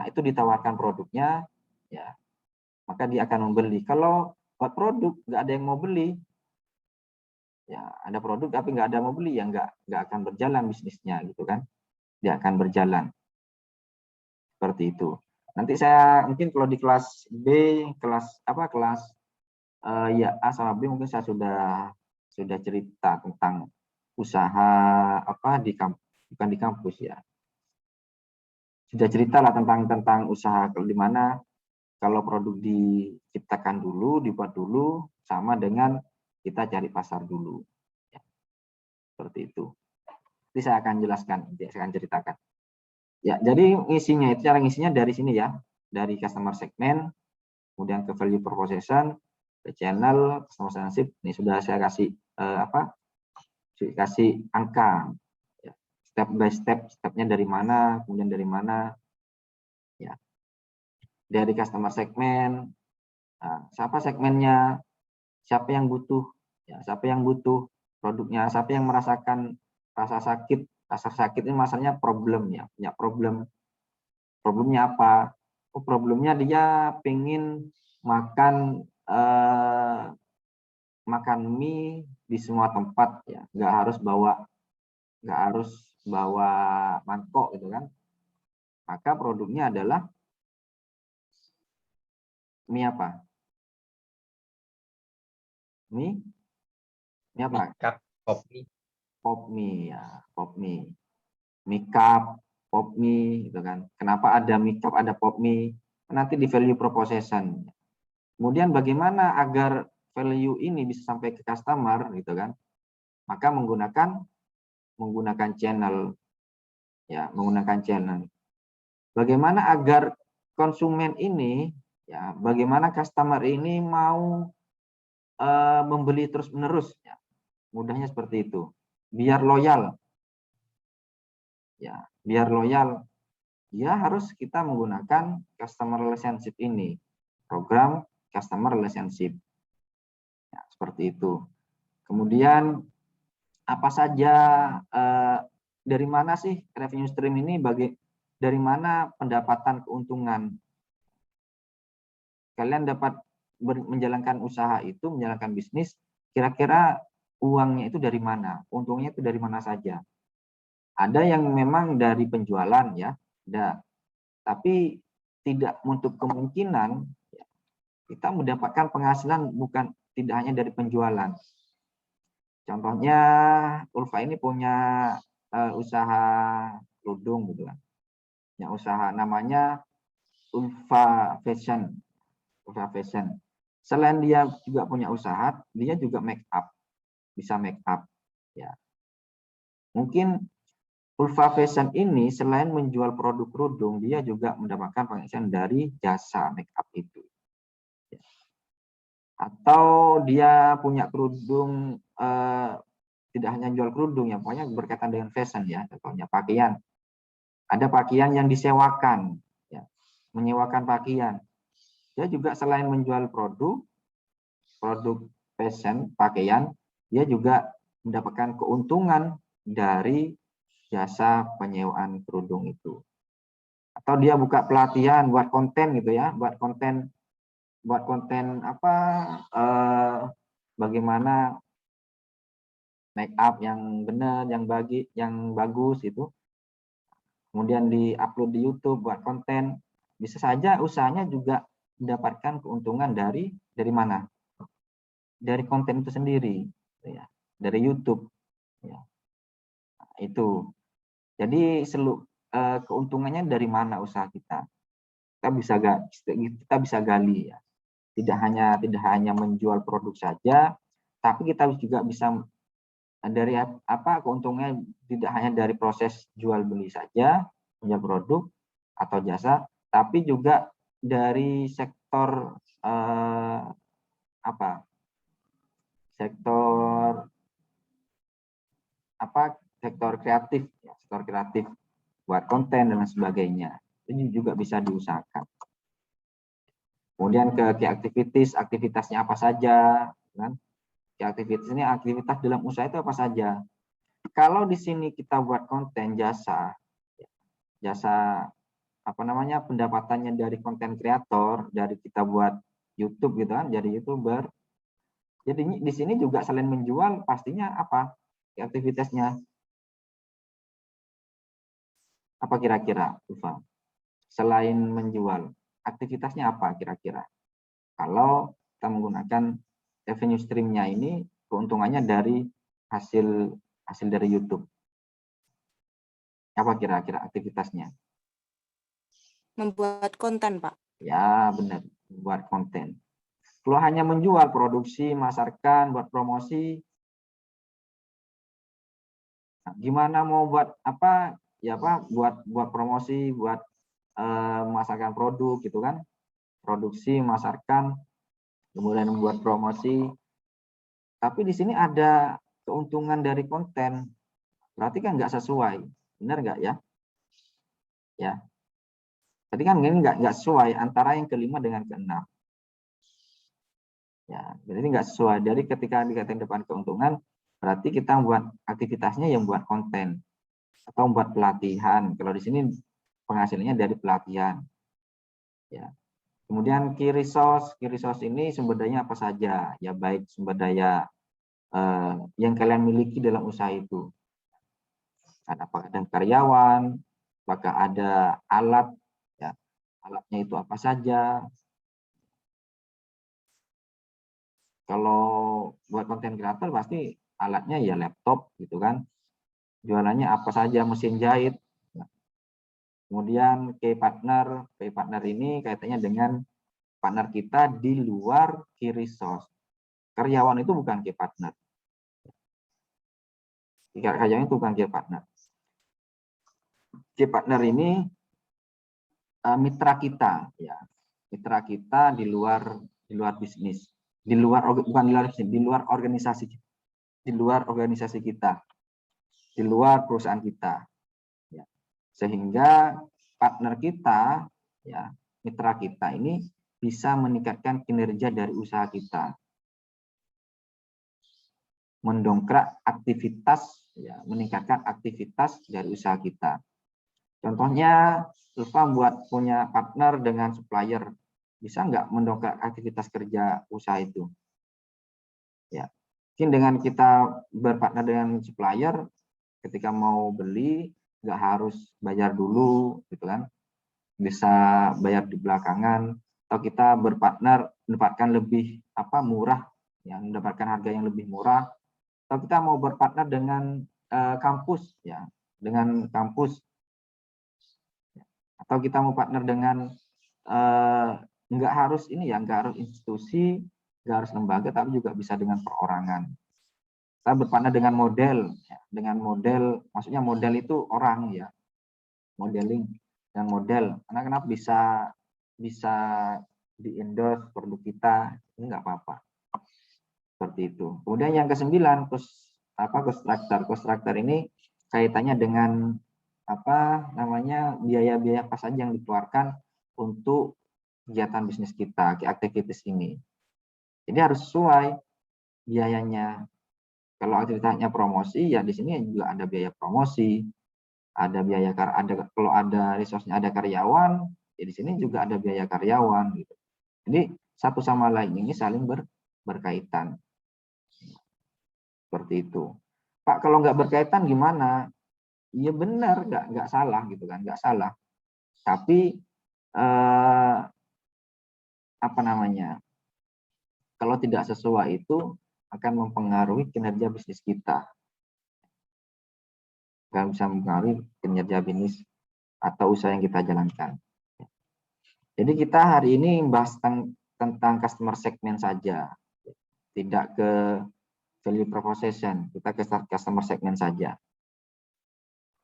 itu ditawarkan produknya, ya, maka dia akan membeli. Kalau buat produk nggak ada yang mau beli, ya ada produk tapi nggak ada yang mau beli, ya nggak akan berjalan bisnisnya, gitu kan? Dia akan berjalan seperti itu. Nanti saya mungkin kalau di kelas B, kelas ya A sama B mungkin saya sudah cerita tentang usaha bukan di kampus ya. Sudah cerita lah tentang usaha di mana kalau produk diciptakan dulu, dibuat dulu, sama dengan kita cari pasar dulu. Ya, seperti itu. Nanti saya akan jelaskan, saya akan ceritakan. Ya, jadi cara ngisinya dari sini ya, dari customer segment, kemudian ke value proposition, ke channel, customer relationship. Ini sudah saya kasih kasih angka. Step by stepnya dari mana, kemudian dari mana, ya, dari customer segment, siapa segmennya, siapa yang butuh, ya, siapa yang butuh produknya, siapa yang merasakan rasa sakit ini masalahnya problem ya, punya problemnya apa? Oh, problemnya dia pengen makan mie di semua tempat ya, nggak harus bawa mangkok gitu kan. Maka produknya adalah mie apa? Mie apa? Pop mie ya, pop mie. Mie cup, pop mie gitu kan. Kenapa ada mie cup, ada pop mie? Nanti di value proposition. Kemudian bagaimana agar value ini bisa sampai ke customer gitu kan? Maka menggunakan channel. Ya, menggunakan channel. Bagaimana agar konsumen ini, ya, bagaimana customer ini mau membeli terus-menerus, ya. Mudahnya seperti itu. Biar loyal. Ya, biar loyal, ya harus kita menggunakan customer relationship ini. Program customer relationship. Ya, seperti itu. Kemudian apa saja dari mana sih revenue stream ini, dari mana pendapatan keuntungan? Kalian dapat menjalankan usaha itu, menjalankan bisnis, kira-kira uangnya itu dari mana? Untungnya itu dari mana saja? Ada yang memang dari penjualan ya, ada. Tapi tidak menutup kemungkinan ya, kita mendapatkan penghasilan tidak hanya dari penjualan. Contohnya Ulfa ini punya usaha kerudung gitu kan. Ya, usaha namanya Ulfa Fashion. Selain dia juga punya usaha, dia juga make up. Bisa make up ya. Mungkin Ulfa Fashion ini selain menjual produk kerudung, dia juga mendapatkan penghasilan dari jasa make up itu. Atau dia punya kerudung, tidak hanya jual kerudung ya, pokoknya berkaitan dengan fashion ya, contohnya pakaian. Ada pakaian yang disewakan, ya, menyewakan pakaian. dia juga selain menjual produk fashion, pakaian, dia juga mendapatkan keuntungan dari jasa penyewaan kerudung itu. Atau dia buka pelatihan buat konten gitu ya, buat konten apa, bagaimana make up yang benar, yang bagus itu, kemudian diupload di YouTube buat konten, bisa saja usahanya juga mendapatkan keuntungan dari mana? Dari konten itu sendiri, ya, dari YouTube, ya. Nah, itu. Jadi keuntungannya dari mana usaha kita? Kita bisa gali ya. Tidak hanya menjual produk saja, tapi kita juga bisa dari apa keuntungannya tidak hanya dari proses jual beli saja, menjual produk atau jasa, tapi juga dari sektor sektor kreatif, ya, sektor kreatif buat konten dan sebagainya. Ini juga bisa diusahakan. Kemudian ke aktivitasnya apa saja, kan? Aktivitas ini aktivitas dalam usaha itu apa saja. Kalau di sini kita buat konten jasa apa namanya, pendapatannya dari konten kreator, dari kita buat YouTube gitu kan, jadi YouTuber. Jadi di sini juga selain menjual, pastinya apa aktivitasnya? Apa kira-kira, Ufa? Selain menjual, aktivitasnya apa kira-kira? Kalau kita menggunakan revenue stream-nya ini, keuntungannya dari hasil dari YouTube. Apa kira-kira aktivitasnya? Membuat konten, Pak. Ya, benar, buat konten. Kalau hanya menjual, produksi, masarkan, buat promosi, nah, gimana mau buat apa? Ya apa? Buat promosi, buat memasarkan produk gitu kan? Produksi, masarkan, kemudian membuat promosi. Tapi di sini ada keuntungan dari konten, berarti kan nggak sesuai, benar nggak ya? Ya, tadi kan ini nggak sesuai antara yang kelima dengan keenam. Ya, jadi nggak sesuai. Dari ketika dikatakan depan keuntungan, berarti kita buat aktivitasnya yang buat konten atau buat pelatihan. Kalau di sini penghasilannya dari pelatihan. Ya. Kemudian key resource ini sumber dayanya apa saja? Ya baik sumber daya yang kalian miliki dalam usaha itu. Apakah ada karyawan, apakah ada alat, ya, alatnya itu apa saja. Kalau buat konten kreator pasti alatnya ya laptop gitu kan. Jualannya apa saja, mesin jahit. Kemudian key partner ini kaitannya dengan partner kita di luar key resource. Karyawan itu bukan key partner. Karyawan itu bukan key partner. Key partner ini mitra kita, ya, mitra kita di luar bisnis, di luar organisasi kita, di luar perusahaan kita, ya. Sehingga partner kita, ya, mitra kita ini bisa meningkatkan kinerja dari usaha kita, mendongkrak aktivitas, ya, meningkatkan aktivitas dari usaha kita. Contohnya, Ulfa buat punya partner dengan supplier, bisa nggak mendongkrak aktivitas kerja usaha itu? Ya, mungkin dengan kita berpartner dengan supplier, ketika mau beli nggak harus bayar dulu, gitu kan? Bisa bayar di belakangan, atau kita berpartner mendapatkan lebih murah, yang mendapatkan harga yang lebih murah, atau kita mau berpartner dengan kampus, ya, dengan kampus. Atau kita mau partner dengan nggak harus institusi, nggak harus lembaga, tapi juga bisa dengan perorangan. Kita berpartner dengan model, ya, maksudnya model itu orang, ya, modeling dan model. Karena kenapa bisa di endorse produk kita, ini nggak apa-apa. Seperti itu. Kemudian yang ke-9, kontraktor ini kaitannya dengan biaya-biaya apa saja yang dikeluarkan untuk kegiatan bisnis kita, ke aktivitas ini. Jadi harus sesuai biayanya. Kalau aktivitasnya promosi, ya di sini juga ada biaya promosi, ada biaya kalau ada resource-nya ada karyawan, ya di sini juga ada biaya karyawan gitu. Jadi satu sama lain ini saling berkaitan. Seperti itu. Pak, kalau nggak berkaitan gimana? Iya benar, nggak salah gitu kan, nggak salah. Tapi apa namanya? Kalau tidak sesuai itu akan mempengaruhi kinerja bisnis kita. Akan bisa mempengaruhi kinerja bisnis atau usaha yang kita jalankan. Jadi kita hari ini membahas tentang customer segment saja, tidak ke value proposition, kita ke customer segment saja.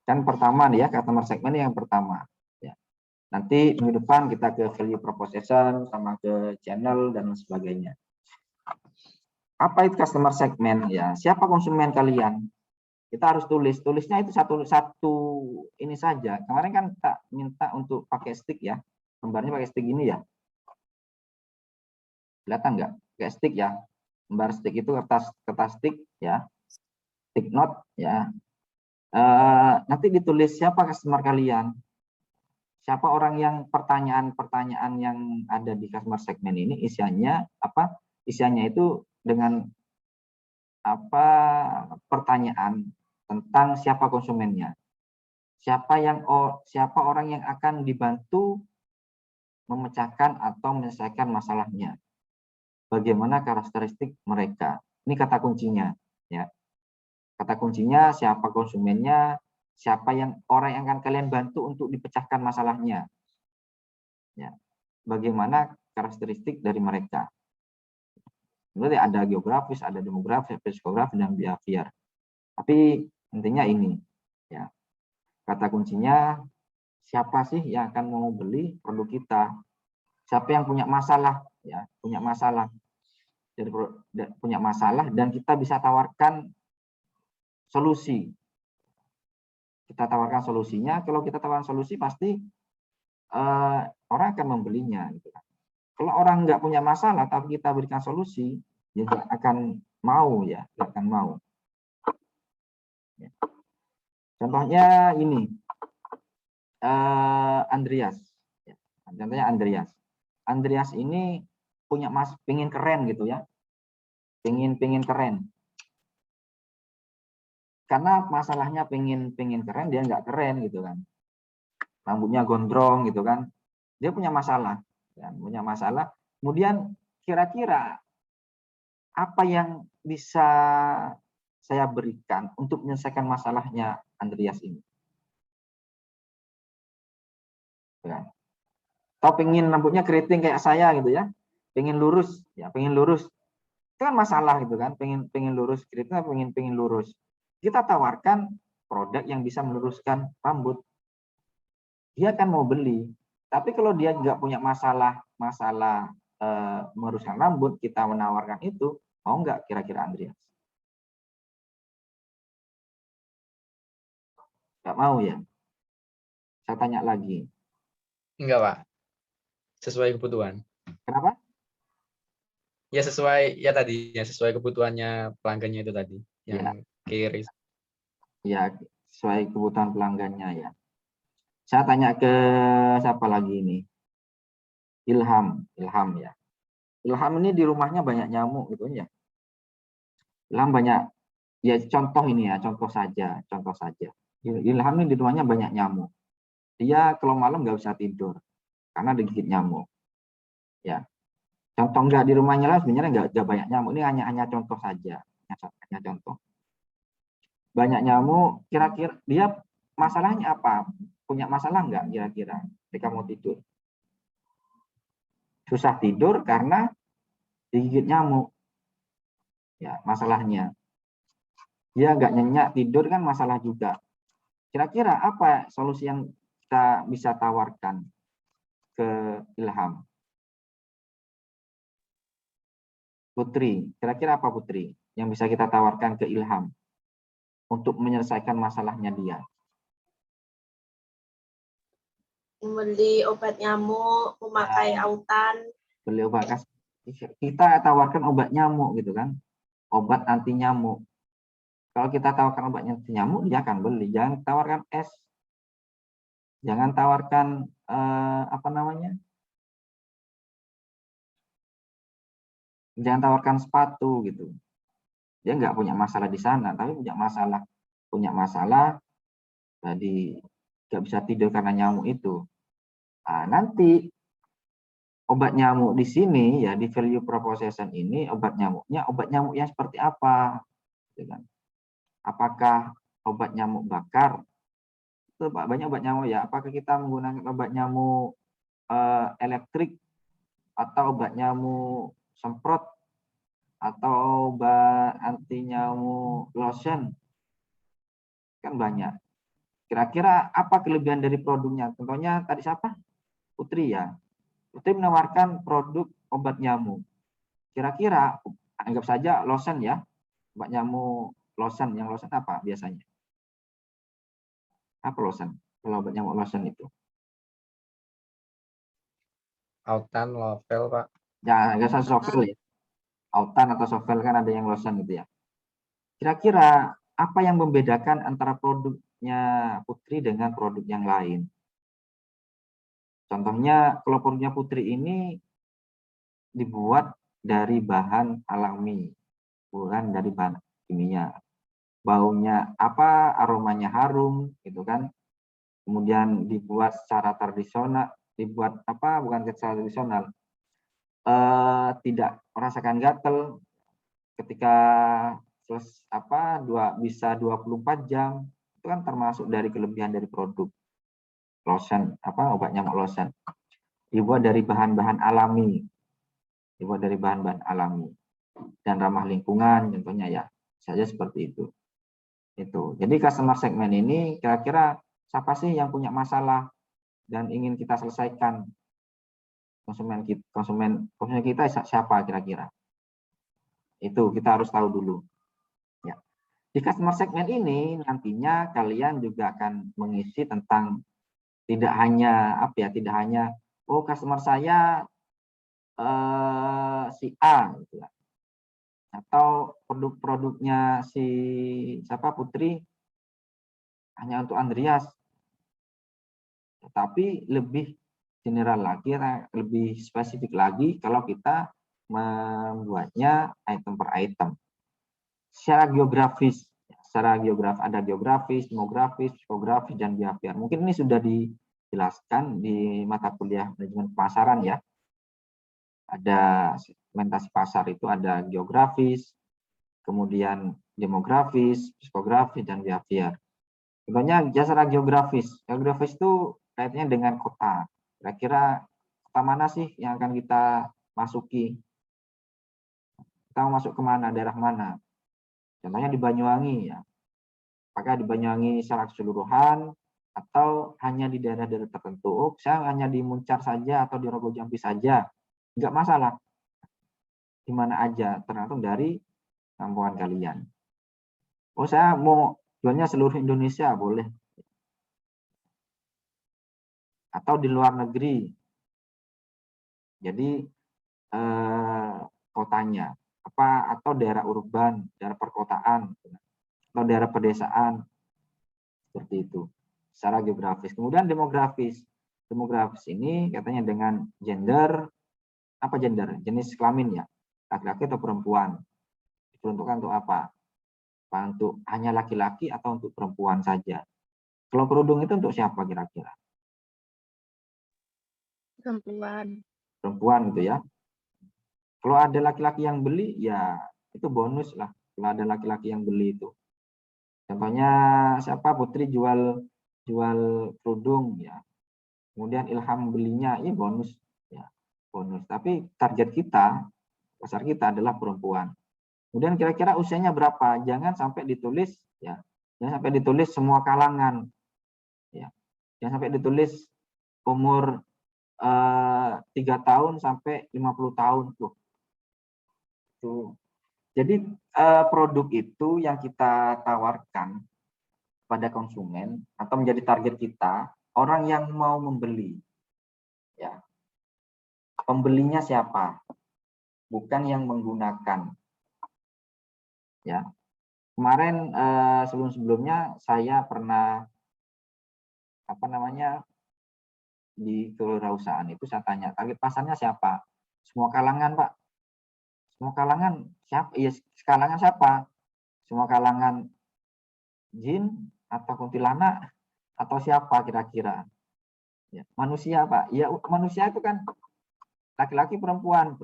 Kan pertama nih ya, customer segment yang pertama. Ya. Nanti minggu depan kita ke value proposition, sama ke channel dan sebagainya. Apa itu customer segment ya? Siapa konsumen kalian? Kita harus tulisnya itu satu ini saja. Kemarin kan kita minta untuk pakai stick ya, lembarnya pakai stick ini ya. Kelihatan nggak? Pakai stick ya. Lembar stick itu kertas stick ya, stick note ya. Nanti ditulis siapa customer kalian, siapa orang yang pertanyaan-pertanyaan yang ada di customer segment ini isiannya apa? Isiannya itu dengan apa? Pertanyaan tentang siapa konsumennya, siapa orang yang akan dibantu memecahkan atau menyelesaikan masalahnya, bagaimana karakteristik mereka. Ini kata kuncinya ya. Kata kuncinya siapa konsumennya, siapa orang yang akan kalian bantu untuk dipecahkan masalahnya. Ya. Bagaimana karakteristik dari mereka. Berarti ada geografis, ada demografis, psikografis, dan behavior. Tapi intinya ini ya. Kata kuncinya siapa sih yang akan mau beli produk kita? Siapa yang punya masalah ya, punya masalah dan kita bisa tawarkan solusi. Kita tawarkan solusinya. Kalau kita tawarkan solusi pasti orang akan membelinya. Gitu. Kalau orang nggak punya masalah tapi kita berikan solusi, dia nggak akan mau ya, nggak akan mau. Ya. Contohnya ini Andreas. Ya. Contohnya Andreas. Andreas ini punya pingin keren gitu ya, pingin keren. Karena masalahnya pengen keren, dia nggak keren gitu kan, rambutnya gondrong gitu kan, dia punya masalah ya, punya masalah. Kemudian kira-kira apa yang bisa saya berikan untuk menyelesaikan masalahnya Andreas ini ya. Atau pengen rambutnya keriting kayak saya gitu ya, pengen lurus ya, pengen lurus itu kan masalah gitu kan, pengen lurus keriting, pengen lurus. Kita tawarkan produk yang bisa meluruskan rambut, dia kan mau beli. Tapi kalau dia nggak punya masalah meluruskan rambut, kita menawarkan itu, mau nggak kira-kira Andreas? Nggak mau ya? Saya tanya lagi. Enggak, Pak. Sesuai kebutuhan. Kenapa? Ya sesuai ya tadi, ya sesuai kebutuhannya pelanggannya itu tadi, yang kiri. Ya, sesuai kebutuhan pelanggannya ya. Saya tanya ke siapa lagi ini? Ilham ya. Ilham ini di rumahnya banyak nyamuk gitu ya. Ilham banyak ya, contoh ini ya, contoh saja. Ilham ini di rumahnya banyak nyamuk. Dia kalau malam nggak bisa tidur karena digigit nyamuk. Ya. Contoh nggak di rumahnya lah sebenarnya nggak banyak nyamuk. Ini hanya contoh saja. Hanya contoh. Banyak nyamuk, kira-kira dia masalahnya apa? Punya masalah nggak kira-kira ketika mau tidur? Susah tidur karena digigit nyamuk. Ya, masalahnya. Dia nggak nyenyak tidur kan masalah juga. Kira-kira apa solusi yang kita bisa tawarkan ke Ilham? Putri, kira-kira apa Putri yang bisa kita tawarkan ke Ilham untuk menyelesaikan masalahnya dia? membeli obat nyamuk, memakai autan. Beli obat, kita tawarkan obat nyamuk gitu kan, obat anti nyamuk. Kalau kita tawarkan obat anti nyamuk, dia akan beli. Jangan tawarkan es, jangan tawarkan apa namanya, jangan tawarkan sepatu gitu. Dia nggak punya masalah di sana, tapi punya masalah jadi nggak bisa tidur karena nyamuk itu. Nah, nanti obat nyamuk di sini ya, di value proposition ini obat nyamuknya seperti apa, gitu kan? Apakah obat nyamuk bakar? Itu banyak obat nyamuk ya. Apakah kita menggunakan obat nyamuk elektrik atau obat nyamuk semprot atau obat anti nyamuk lotion? Kan banyak. Kira-kira apa kelebihan dari produknya? Contohnya tadi siapa? Putri ya. Putri menawarkan produk obat nyamuk. Kira-kira anggap saja lotion ya. Obat nyamuk lotion. Yang lotion apa biasanya? Apa lotion? Kalau obat nyamuk lotion itu? Autan, Lovel, Pak. Ya, nggak usah Sovel ya. Autan atau Sovel kan ada yang lotion gitu ya. Kira-kira apa yang membedakan antara produknya Putri dengan produk yang lain? Contohnya kalau produknya Putri ini dibuat dari bahan alami, bukan dari bahan kimia. Baunya apa, aromanya harum, gitu kan. Kemudian dibuat secara tradisional, dibuat apa, bukan secara tradisional, tidak merasakan gatel ketika bisa 24 jam, itu kan termasuk dari kelebihan dari produk lotion, obat nyamuk lotion. Dibuat dari bahan-bahan alami, dan ramah lingkungan contohnya ya, saja seperti itu. Jadi customer segment ini kira-kira siapa sih yang punya masalah dan ingin kita selesaikan? Konsumen kita siapa kira-kira? Itu kita harus tahu dulu. Ya. Di customer segment ini nantinya kalian juga akan mengisi tentang tidak hanya customer saya si A gitu ya. Atau produk-produknya si Putri hanya untuk Andreas. Tapi lebih general lagi, lebih spesifik lagi kalau kita membuatnya item per item. Secara geografis ada geografis, demografis, psikografis, dan behavior. Mungkin ini sudah dijelaskan di mata kuliah manajemen pemasaran ya. Ada segmentasi pasar itu ada geografis, kemudian demografis, psikografis, dan behavior. Contohnya secara geografis. Geografis itu kaitannya dengan kota. Kira-kira kota mana sih yang akan kita masuki? Kita mau masuk kemana, daerah mana? Contohnya di Banyuwangi ya. Apakah di Banyuwangi secara keseluruhan atau hanya di daerah-daerah tertentu? Oh, saya hanya di Muncar saja atau di Rogo Jampi saja. Enggak masalah. Di mana aja, tergantung dari kemampuan kalian. Oh, saya mau jualnya seluruh Indonesia, boleh. Atau di luar negeri. Jadi kotanya atau daerah urban, daerah perkotaan, atau daerah pedesaan, seperti itu. Secara geografis. Kemudian demografis. Demografis ini katanya dengan gender, jenis kelamin ya, laki-laki atau perempuan. Diperuntukkan untuk apa? Untuk hanya laki-laki atau untuk perempuan saja. Kalau kerudung itu untuk siapa kira-kira? Perempuan gitu ya. Kalau ada laki-laki yang beli, ya itu bonus lah. Kalau ada laki-laki yang beli itu. Contohnya Putri jual kerudung ya. Kemudian Ilham belinya, ini bonus ya, bonus. Tapi target kita, pasar kita adalah perempuan. Kemudian kira-kira usianya berapa? Jangan sampai ditulis ya. Jangan sampai ditulis semua kalangan. Ya. Jangan sampai ditulis umur 3 tahun sampai 50 tahun tuh. Jadi produk itu yang kita tawarkan pada konsumen atau menjadi target kita, orang yang mau membeli. Ya. Pembelinya siapa? Bukan yang menggunakan. Ya. Kemarin sebelum-sebelumnya saya pernah di kewirausahaan itu saya tanya, target pasarnya siapa? Semua kalangan, Pak. Semua kalangan siapa? Iya, kalangan siapa? Semua kalangan jin atau kuntilanak atau siapa kira-kira? Ya, manusia, Pak. Ya, manusia itu kan laki-laki, perempuan,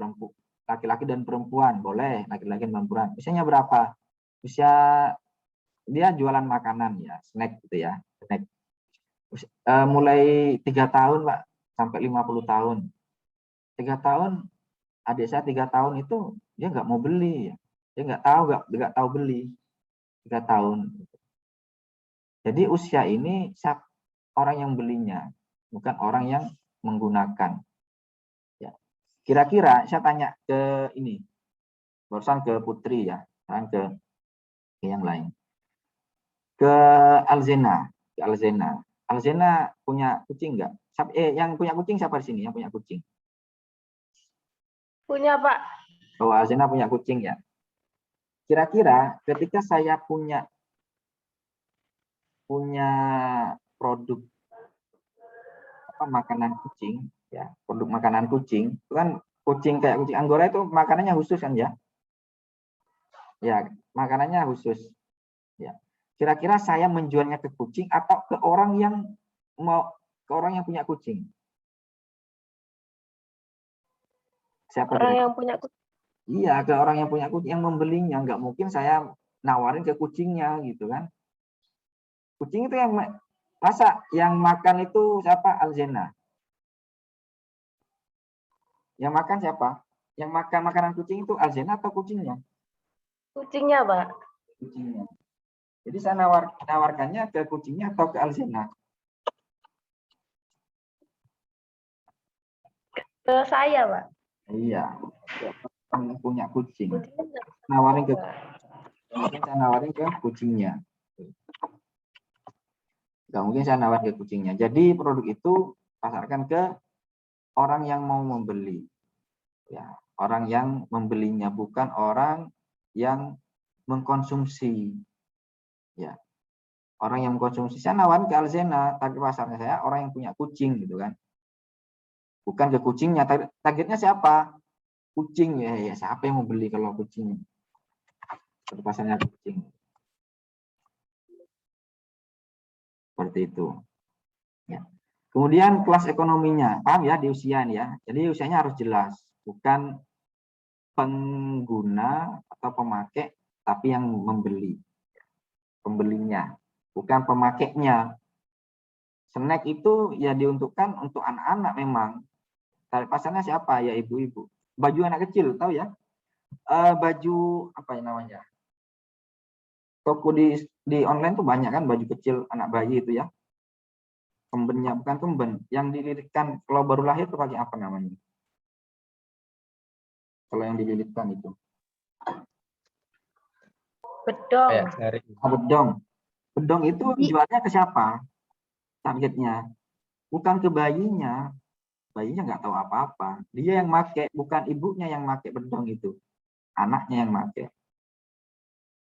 laki-laki dan perempuan, boleh laki-laki dan perempuan. Usianya berapa? Usia dia jualan makanan ya, snack gitu ya, snack. Mulai 3 tahun, Pak, sampai 50 tahun. 3 tahun, adik saya 3 tahun itu dia nggak mau beli, dia nggak tahu beli 3 tahun. Jadi usia ini orang yang belinya, bukan orang yang menggunakan. Ya. Kira-kira saya tanya ke ini, barusan ke Putri ya, sekarang ke yang lain. Ke Alzena, Alzena punya kucing nggak? Yang punya kucing siapa di sini? Yang punya kucing? Punya, Pak. Oh, Alzena punya kucing ya. Kira-kira ketika saya punya produk makanan kucing, ya, produk makanan kucing, itu kan kucing kayak kucing Anggora itu makanannya khusus kan ya? Ya, makanannya khusus. Ya. Kira-kira saya menjualnya ke kucing atau ke orang yang punya kucing? Siapa Orang yang punya kucing. Iya, ke orang yang punya kucing, yang membelinya. Nggak mungkin saya nawarin ke kucingnya gitu kan. Kucing itu yang masa yang makan itu siapa? Alzena. Yang makan siapa? Yang makan makanan kucing itu Alzena atau kucingnya? Kucingnya, Pak. Kucingnya. Jadi saya nawarkannya ke kucingnya atau ke Alzena? Ke saya, Pak. Iya. Yang punya kucing. Kucingnya Nawarin ke Pak. mungkin saya nawarin ke kucingnya. Nggak mungkin saya nawarin ke kucingnya. Jadi produk itu pasarkan ke orang yang mau membeli. Ya, orang yang membelinya, bukan orang yang mengkonsumsi. Ya. Orang yang mengkonsumsi, saya nawarin ke Alzena, target pasarnya saya orang yang punya kucing gitu kan. Bukan ke kucingnya, targetnya siapa? Kucing ya, siapa yang mau beli kalau kucing? Target pasarnya kucing. Seperti itu. Ya. Kemudian kelas ekonominya, paham ya di usia ini ya. Jadi usianya harus jelas, bukan pengguna atau pemakai, tapi yang membeli. Pembelinya, bukan pemakainya. Snack itu ya diuntukkan untuk anak-anak memang. Target pasarnya siapa? Ya ibu-ibu. Baju anak kecil, tahu ya? Baju apa yang namanya? Toko di online tuh banyak kan baju kecil anak bayi itu ya. Kembennya, bukan kemben. Yang dililitkan kalau baru lahir itu pakai apa namanya? Kalau yang dililitkan itu. Bedong. Bedong. Bedong itu jualnya ke siapa? Targetnya. Bukan ke bayinya. Bayinya nggak tahu apa-apa. Dia yang make, bukan ibunya yang make bedong itu. Anaknya yang make.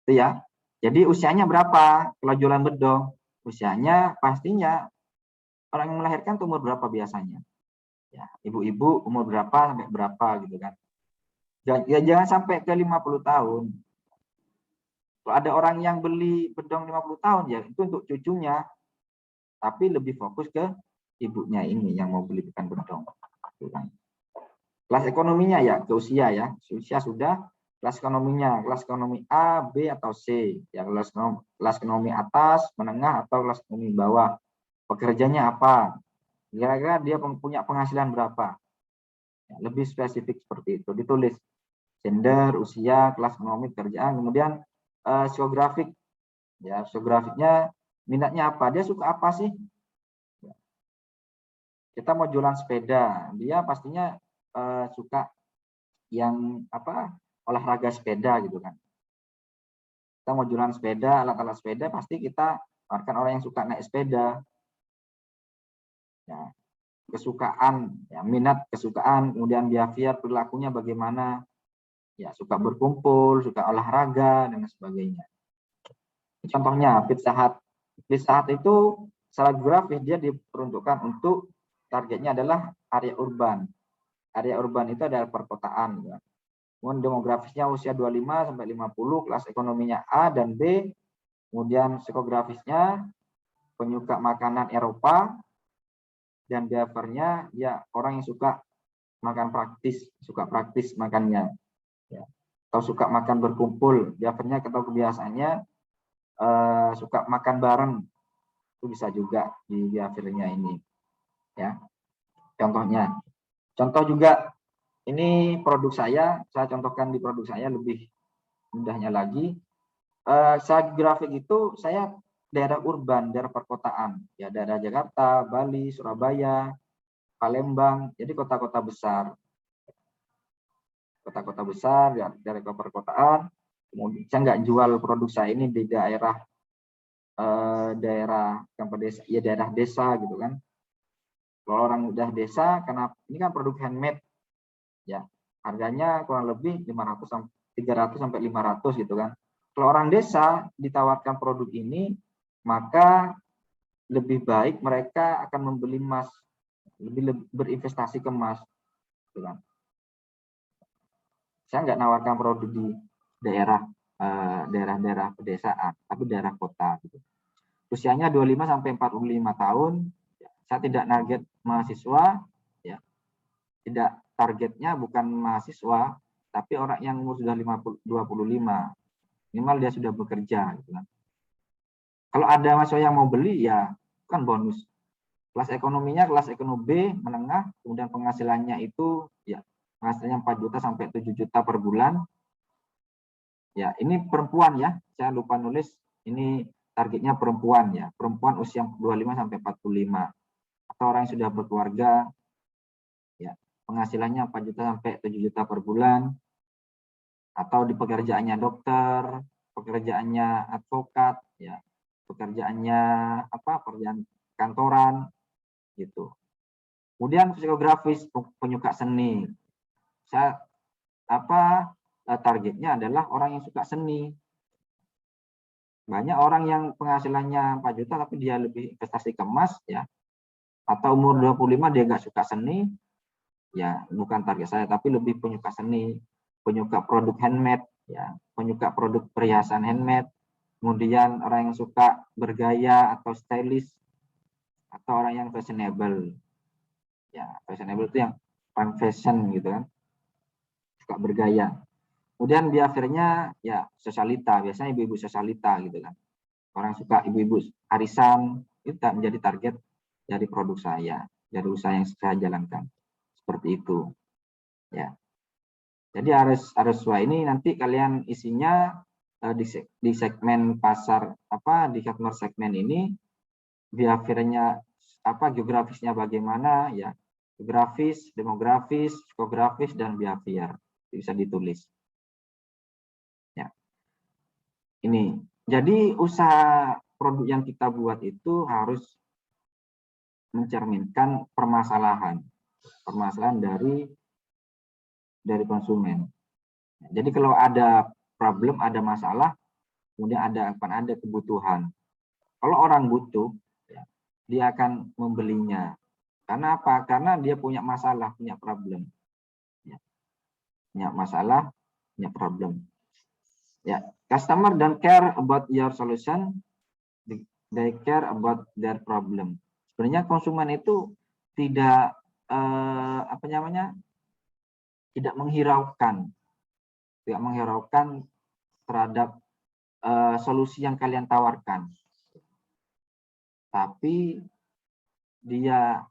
Itu ya. Jadi usianya berapa kalau jualan bedong? Usianya pastinya orang yang melahirkan umur berapa biasanya? Ya, ibu-ibu umur berapa sampai berapa gitu kan. Ya, jangan sampai ke 50 tahun. Kalau ada orang yang beli bedong 50 tahun ya itu untuk cucunya. Tapi lebih fokus ke ibunya ini yang mau beli bukan bedong. Gitu kan. Kelas ekonominya ya ke usia ya. Usia sudah. Kelas ekonominya, kelas ekonomi A, B, atau C. Ya, kelas ekonomi atas, menengah, atau kelas ekonomi bawah. Pekerjanya apa? Kira-kira dia punya penghasilan berapa? Ya, lebih spesifik seperti itu. Ditulis gender, usia, kelas ekonomi, pekerjaan, kemudian psikografik. Ya, psikografiknya minatnya apa? Dia suka apa sih? Kita mau jualan sepeda, dia pastinya suka yang apa? Olahraga sepeda gitu kan. Kita mau jualan sepeda, alat-alat sepeda, pasti kita tawarkan orang yang suka naik sepeda. Ya, kesukaan, ya, minat, kesukaan, kemudian behavior, perilakunya bagaimana, ya, suka berkumpul, suka olahraga, dan sebagainya. Contohnya Pizza Hut. Pizza Hut itu secara geografis dia diperuntukkan untuk targetnya adalah area urban. Area urban itu adalah perkotaan. Ya. Kemudian demografisnya usia 25 sampai 50, kelas ekonominya A dan B. Kemudian psikografisnya penyuka makanan Eropa, dan behaviornya ya orang yang suka makan praktis, suka praktis makannya, ya. Atau suka makan berkumpul, behaviornya atau kebiasaannya suka makan bareng, itu bisa juga di behaviornya ini, ya. Contoh juga ini produk saya contohkan di produk saya lebih mudahnya lagi. Secara grafik itu saya daerah urban, daerah perkotaan, ya, daerah Jakarta, Bali, Surabaya, Palembang, jadi kota-kota besar. Kota-kota besar, ya, daerah perkotaan. Kemudian saya nggak jual produk saya ini di daerah desa, ya daerah desa gitu kan. Kalau orang udah desa, karena ini kan produk handmade, ya, harganya kurang lebih 300 sampai 500 gitu kan. Kalau orang desa ditawarkan produk ini, maka lebih baik mereka akan membeli emas, lebih berinvestasi ke emas, gitu kan. Saya nggak nawarkan produk di daerah-daerah pedesaan, tapi daerah kota. Gitu. Usianya 25 sampai 45 tahun. Saya tidak target mahasiswa, ya. Tidak, targetnya bukan mahasiswa, tapi orang yang umur sudah 25, minimal dia sudah bekerja, gitu kan. Kalau ada mahasiswa yang mau beli, ya kan bonus. Kelas ekonominya kelas ekonomi B menengah, kemudian penghasilannya itu ya penghasilannya 4 juta sampai 7 juta per bulan. Ya, ini perempuan ya. Saya lupa nulis, ini targetnya perempuan ya. Perempuan usia 25 sampai 45. Atau orang yang sudah berkeluarga, ya, penghasilannya 4 juta sampai 7 juta per bulan. Atau di pekerjaannya dokter, pekerjaannya advokat, ya, pekerjaannya pekerjaan kantoran, gitu. Kemudian psikografis, penyuka seni. Saya targetnya adalah orang yang suka seni. Banyak orang yang penghasilannya 4 juta tapi dia lebih investasi ke emas, ya. Atau umur 25 dia nggak suka seni, ya bukan target saya, tapi lebih penyuka seni, penyuka produk handmade, ya, penyuka produk perhiasan handmade, kemudian orang yang suka bergaya atau stylish, atau orang yang fashionable. Ya, fashionable itu yang fun fashion gitu kan, suka bergaya. Kemudian behaviornya ya sosialita, biasanya ibu-ibu sosialita gitu kan. Orang suka ibu-ibu arisan, itu menjadi target dari produk saya, dari usaha yang saya jalankan. Seperti itu. Ya. Jadi harus sesuai ini, nanti kalian isinya di segmen pasar di customer segmen ini behaviornya geografisnya bagaimana, ya. Geografis, demografis, psikografis, dan behavior bisa ditulis. Ya. Ini. Jadi usaha produk yang kita buat itu harus mencerminkan permasalahan dari konsumen. Jadi kalau ada problem, ada masalah, kemudian akan ada kebutuhan. Kalau orang butuh, ya, dia akan membelinya. Karena apa? Karena dia punya masalah, punya problem. Ya. Punya masalah, punya problem. Ya, customer don't care about your solution, they care about their problem. Sebenarnya konsumen itu tidak tidak menghiraukan terhadap solusi yang kalian tawarkan, tapi dia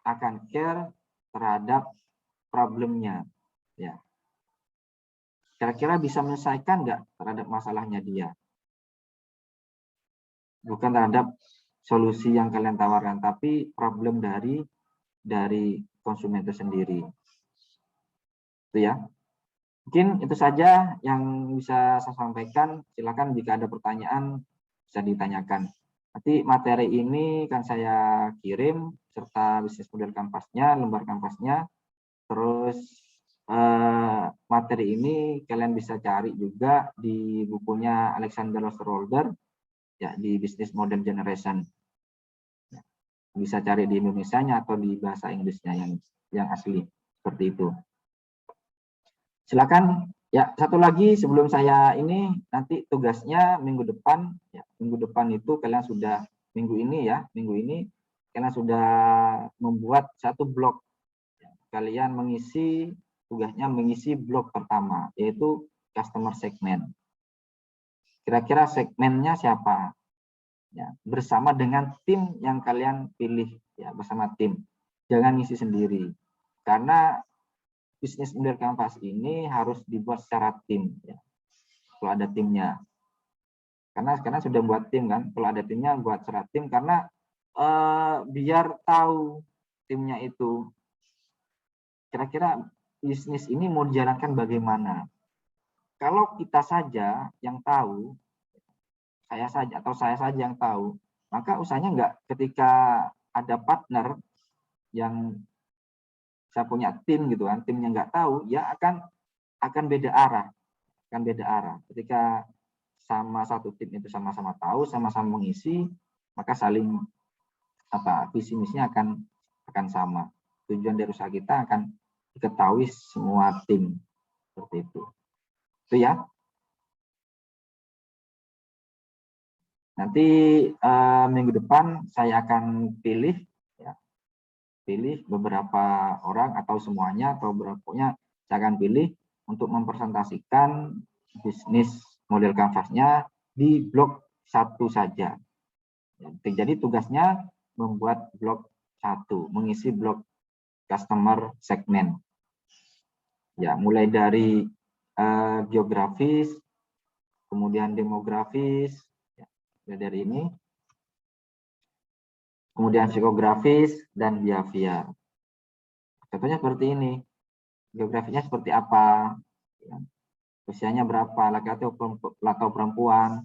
akan care terhadap problemnya, ya. Kira-kira bisa menyelesaikan nggak terhadap masalahnya dia? Bukan terhadap solusi yang kalian tawarkan, tapi problem dari konsumen itu sendiri. Itu ya. Mungkin itu saja yang bisa saya sampaikan. Silakan jika ada pertanyaan bisa ditanyakan. Nanti materi ini kan saya kirim serta bisnis model kanvasnya, lembar kanvasnya. Terus materi ini kalian bisa cari juga di bukunya Alexander Osterwalder ya, di Business Model Generation. Bisa cari di Indonesianya atau di bahasa Inggrisnya yang asli seperti itu. Silakan. Ya, satu lagi sebelum saya ini, nanti tugasnya minggu depan ya, minggu depan itu kalian sudah minggu ini kalian sudah membuat satu blog. Kalian mengisi tugasnya mengisi blog pertama, yaitu customer segment. Kira-kira segmennya siapa? Ya, bersama dengan tim yang kalian pilih ya, bersama tim. Jangan ngisi sendiri. Karena bisnis model kanvas ini harus dibuat secara tim ya. Kalau ada timnya. Karena sekarang sudah buat tim kan, kalau ada timnya buat secara tim karena biar tahu timnya itu kira-kira bisnis ini mau dijalankan bagaimana. Kalau kita saja yang tahu, saya saja yang tahu, maka usahanya enggak ketika ada partner yang saya punya tim gitu kan, timnya nggak tahu, ya akan beda arah, Ketika sama satu tim itu sama-sama tahu, sama-sama mengisi, maka saling visi misinya akan sama. Tujuan dari usaha kita akan diketahui semua tim seperti itu. Itu ya. Nanti minggu depan saya akan pilih beberapa orang atau semuanya atau berapanya saya akan pilih untuk mempresentasikan bisnis model kanvasnya di blog 1 saja. Jadi tugasnya membuat blog 1, mengisi blog customer segment. Ya, mulai dari biografis, kemudian demografis, ya, dari ini. Kemudian psikografis dan behavior. Contohnya seperti ini. Geografinya seperti apa? Usianya berapa? Laki-laki atau perempuan?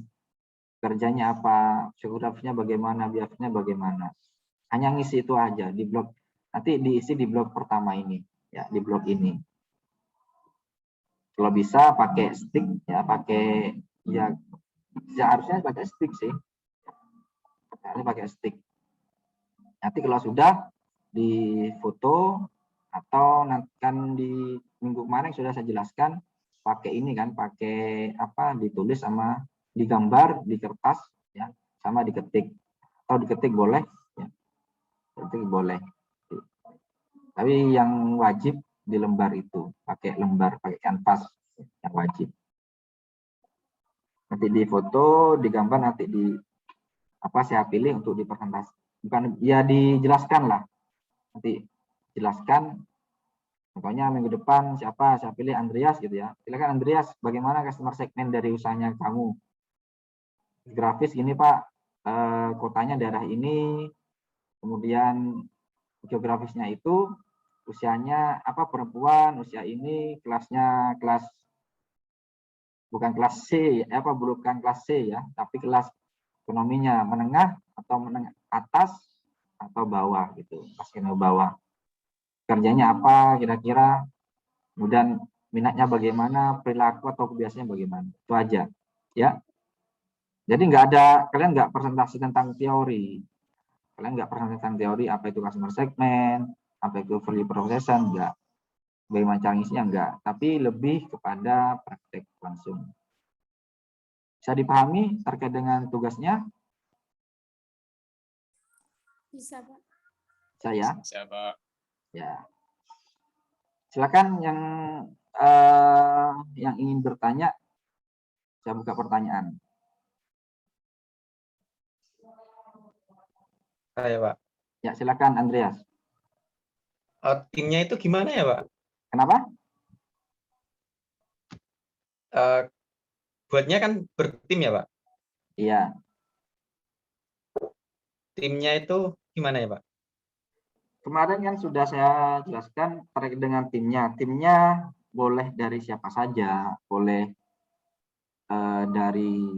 Kerjanya apa? Psikografinya bagaimana? Behaviornya bagaimana? Hanya ngisi itu aja di blog. Nanti diisi di blog pertama ini, ya, di blog ini. Kalau bisa pakai stick, ya, harusnya pakai stick sih. Ini pakai stick. Nanti kalau sudah di foto atau nanti kan di minggu kemarin sudah saya jelaskan pakai ini kan, pakai ditulis sama digambar di kertas ya, sama diketik atau diketik boleh ya. Ketik boleh. Tapi yang wajib di lembar itu, pakai kanvas yang wajib. Nanti di foto, digambar, nanti saya pilih untuk dipresentasi. Bukan ya, dijelaskan lah, nanti jelaskan. Contohnya minggu depan siapa, saya pilih Andreas gitu ya. Silakan Andreas, bagaimana customer segment dari usahanya kamu? Grafis gini Pak, kotanya daerah ini, kemudian geografisnya itu usianya perempuan, usia ini, kelasnya bukan kelas C, bukan kelas C ya, tapi kelas ekonominya menengah atau menengah atas atau bawah gitu, kelas ekonomi bawah. Kerjanya apa kira-kira, kemudian minatnya bagaimana, perilaku atau kebiasaannya bagaimana, itu aja ya. Jadi kalian nggak presentasi tentang teori, apa itu customer segment, apa itu value proposition, enggak, bagaimana cara ngisinya enggak, tapi lebih kepada praktek langsung. Bisa dipahami terkait dengan tugasnya? Bisa, Pak. Saya? Bisa, Pak. Ya. Silakan yang ingin bertanya, saya buka pertanyaan. Saya, Pak. Ya, silakan Andreas. Timnya itu gimana ya, Pak? Kenapa? Buatnya kan bertim ya, Pak? Iya. Timnya itu gimana ya, Pak? Kemarin kan sudah saya jelaskan terkait dengan timnya. Timnya boleh dari siapa saja, boleh dari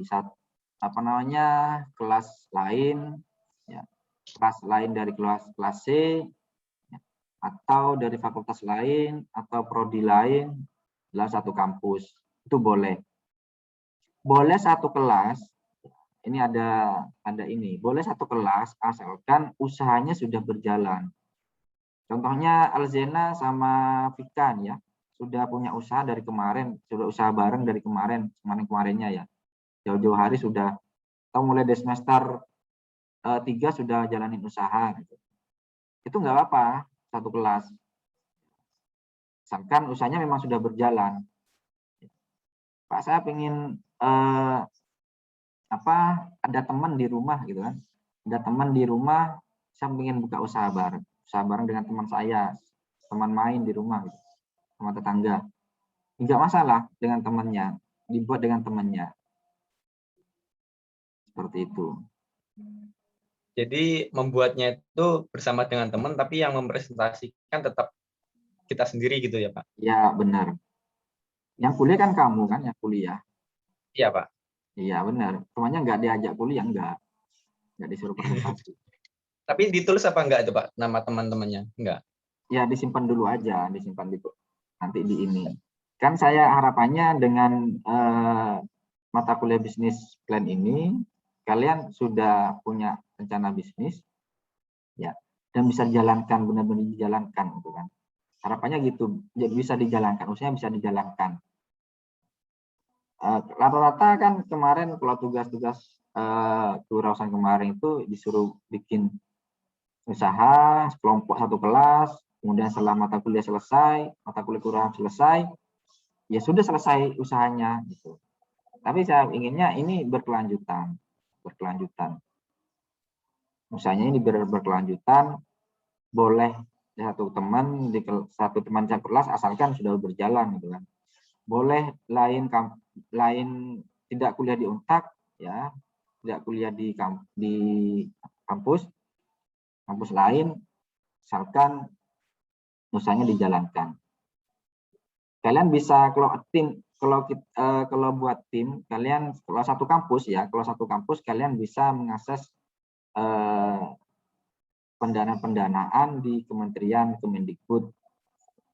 apa namanya kelas lain, ya, kelas lain dari kelas C, ya, atau dari fakultas lain atau prodi lain dalam satu kampus, itu boleh. Boleh satu kelas, ini ada ini, boleh satu kelas asalkan usahanya sudah berjalan. Contohnya Alzena sama Fikan ya, sudah punya usaha dari kemarin, sudah usaha bareng dari kemarinnya ya. Jauh-jauh hari sudah, atau mulai dari semester 3 sudah jalanin usaha gitu. Itu nggak apa-apa satu kelas. Misalkan usahanya memang sudah berjalan. Pak, saya ingin ada teman di rumah gitu kan. Ada teman di rumah, saya ingin buka usaha bareng dengan teman saya, teman main di rumah gitu, sama tetangga. Enggak masalah dengan temannya, dibuat dengan temannya. Seperti itu. Jadi membuatnya itu bersama dengan teman, tapi yang mempresentasikan tetap kita sendiri gitu ya Pak? Ya benar. Yang kuliah kan kamu kan, yang kuliah. Iya Pak. Iya benar. Semuanya nggak diajak kuliah, nggak disuruh presentasi. Tapi ditulis apa enggak itu Pak, nama teman-temannya? Enggak. Ya disimpan dulu aja, disimpan di nanti di ini. Kan saya harapannya dengan mata kuliah bisnis plan ini, kalian sudah punya rencana bisnis, ya, dan bisa dijalankan, benar-benar dijalankan, gitu kan. Harapannya gitu, bisa dijalankan, usahanya bisa dijalankan. Rata-rata kan kemarin kalau tugas-tugas kewirausahaan kemarin itu disuruh bikin usaha kelompok satu kelas, kemudian setelah mata kuliah selesai, mata kuliah kewirausahaan selesai, ya sudah selesai usahanya gitu. Tapi saya inginnya ini berkelanjutan. Usahanya ini berkelanjutan, boleh satu teman satu kelas asalkan sudah berjalan gitu kan. Boleh lain tidak kuliah di Untak ya, tidak kuliah di kampus lain, asalkan usahanya dijalankan. Kalian bisa kalau buat tim kalian, kalau satu kampus kalian bisa mengakses pendanaan di Kementerian Kemendikbud.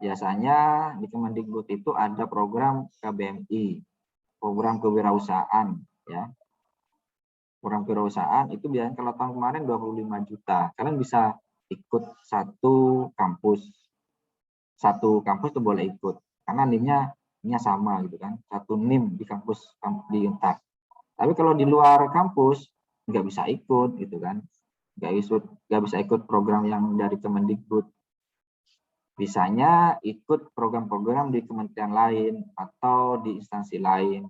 Biasanya di Kemendikbud itu ada program KBMI, program kewirausahaan ya. Program kewirausahaan itu biasanya kalau tahun kemarin 25 juta. Kalian bisa ikut satu kampus itu boleh ikut karena NIM-nya sama gitu kan, satu NIM di kampus di Untak. Tapi kalau di luar kampus nggak bisa ikut gitu kan, nggak bisa ikut program yang dari Kemendikbud. Bisanya ikut program-program di kementerian lain atau di instansi lain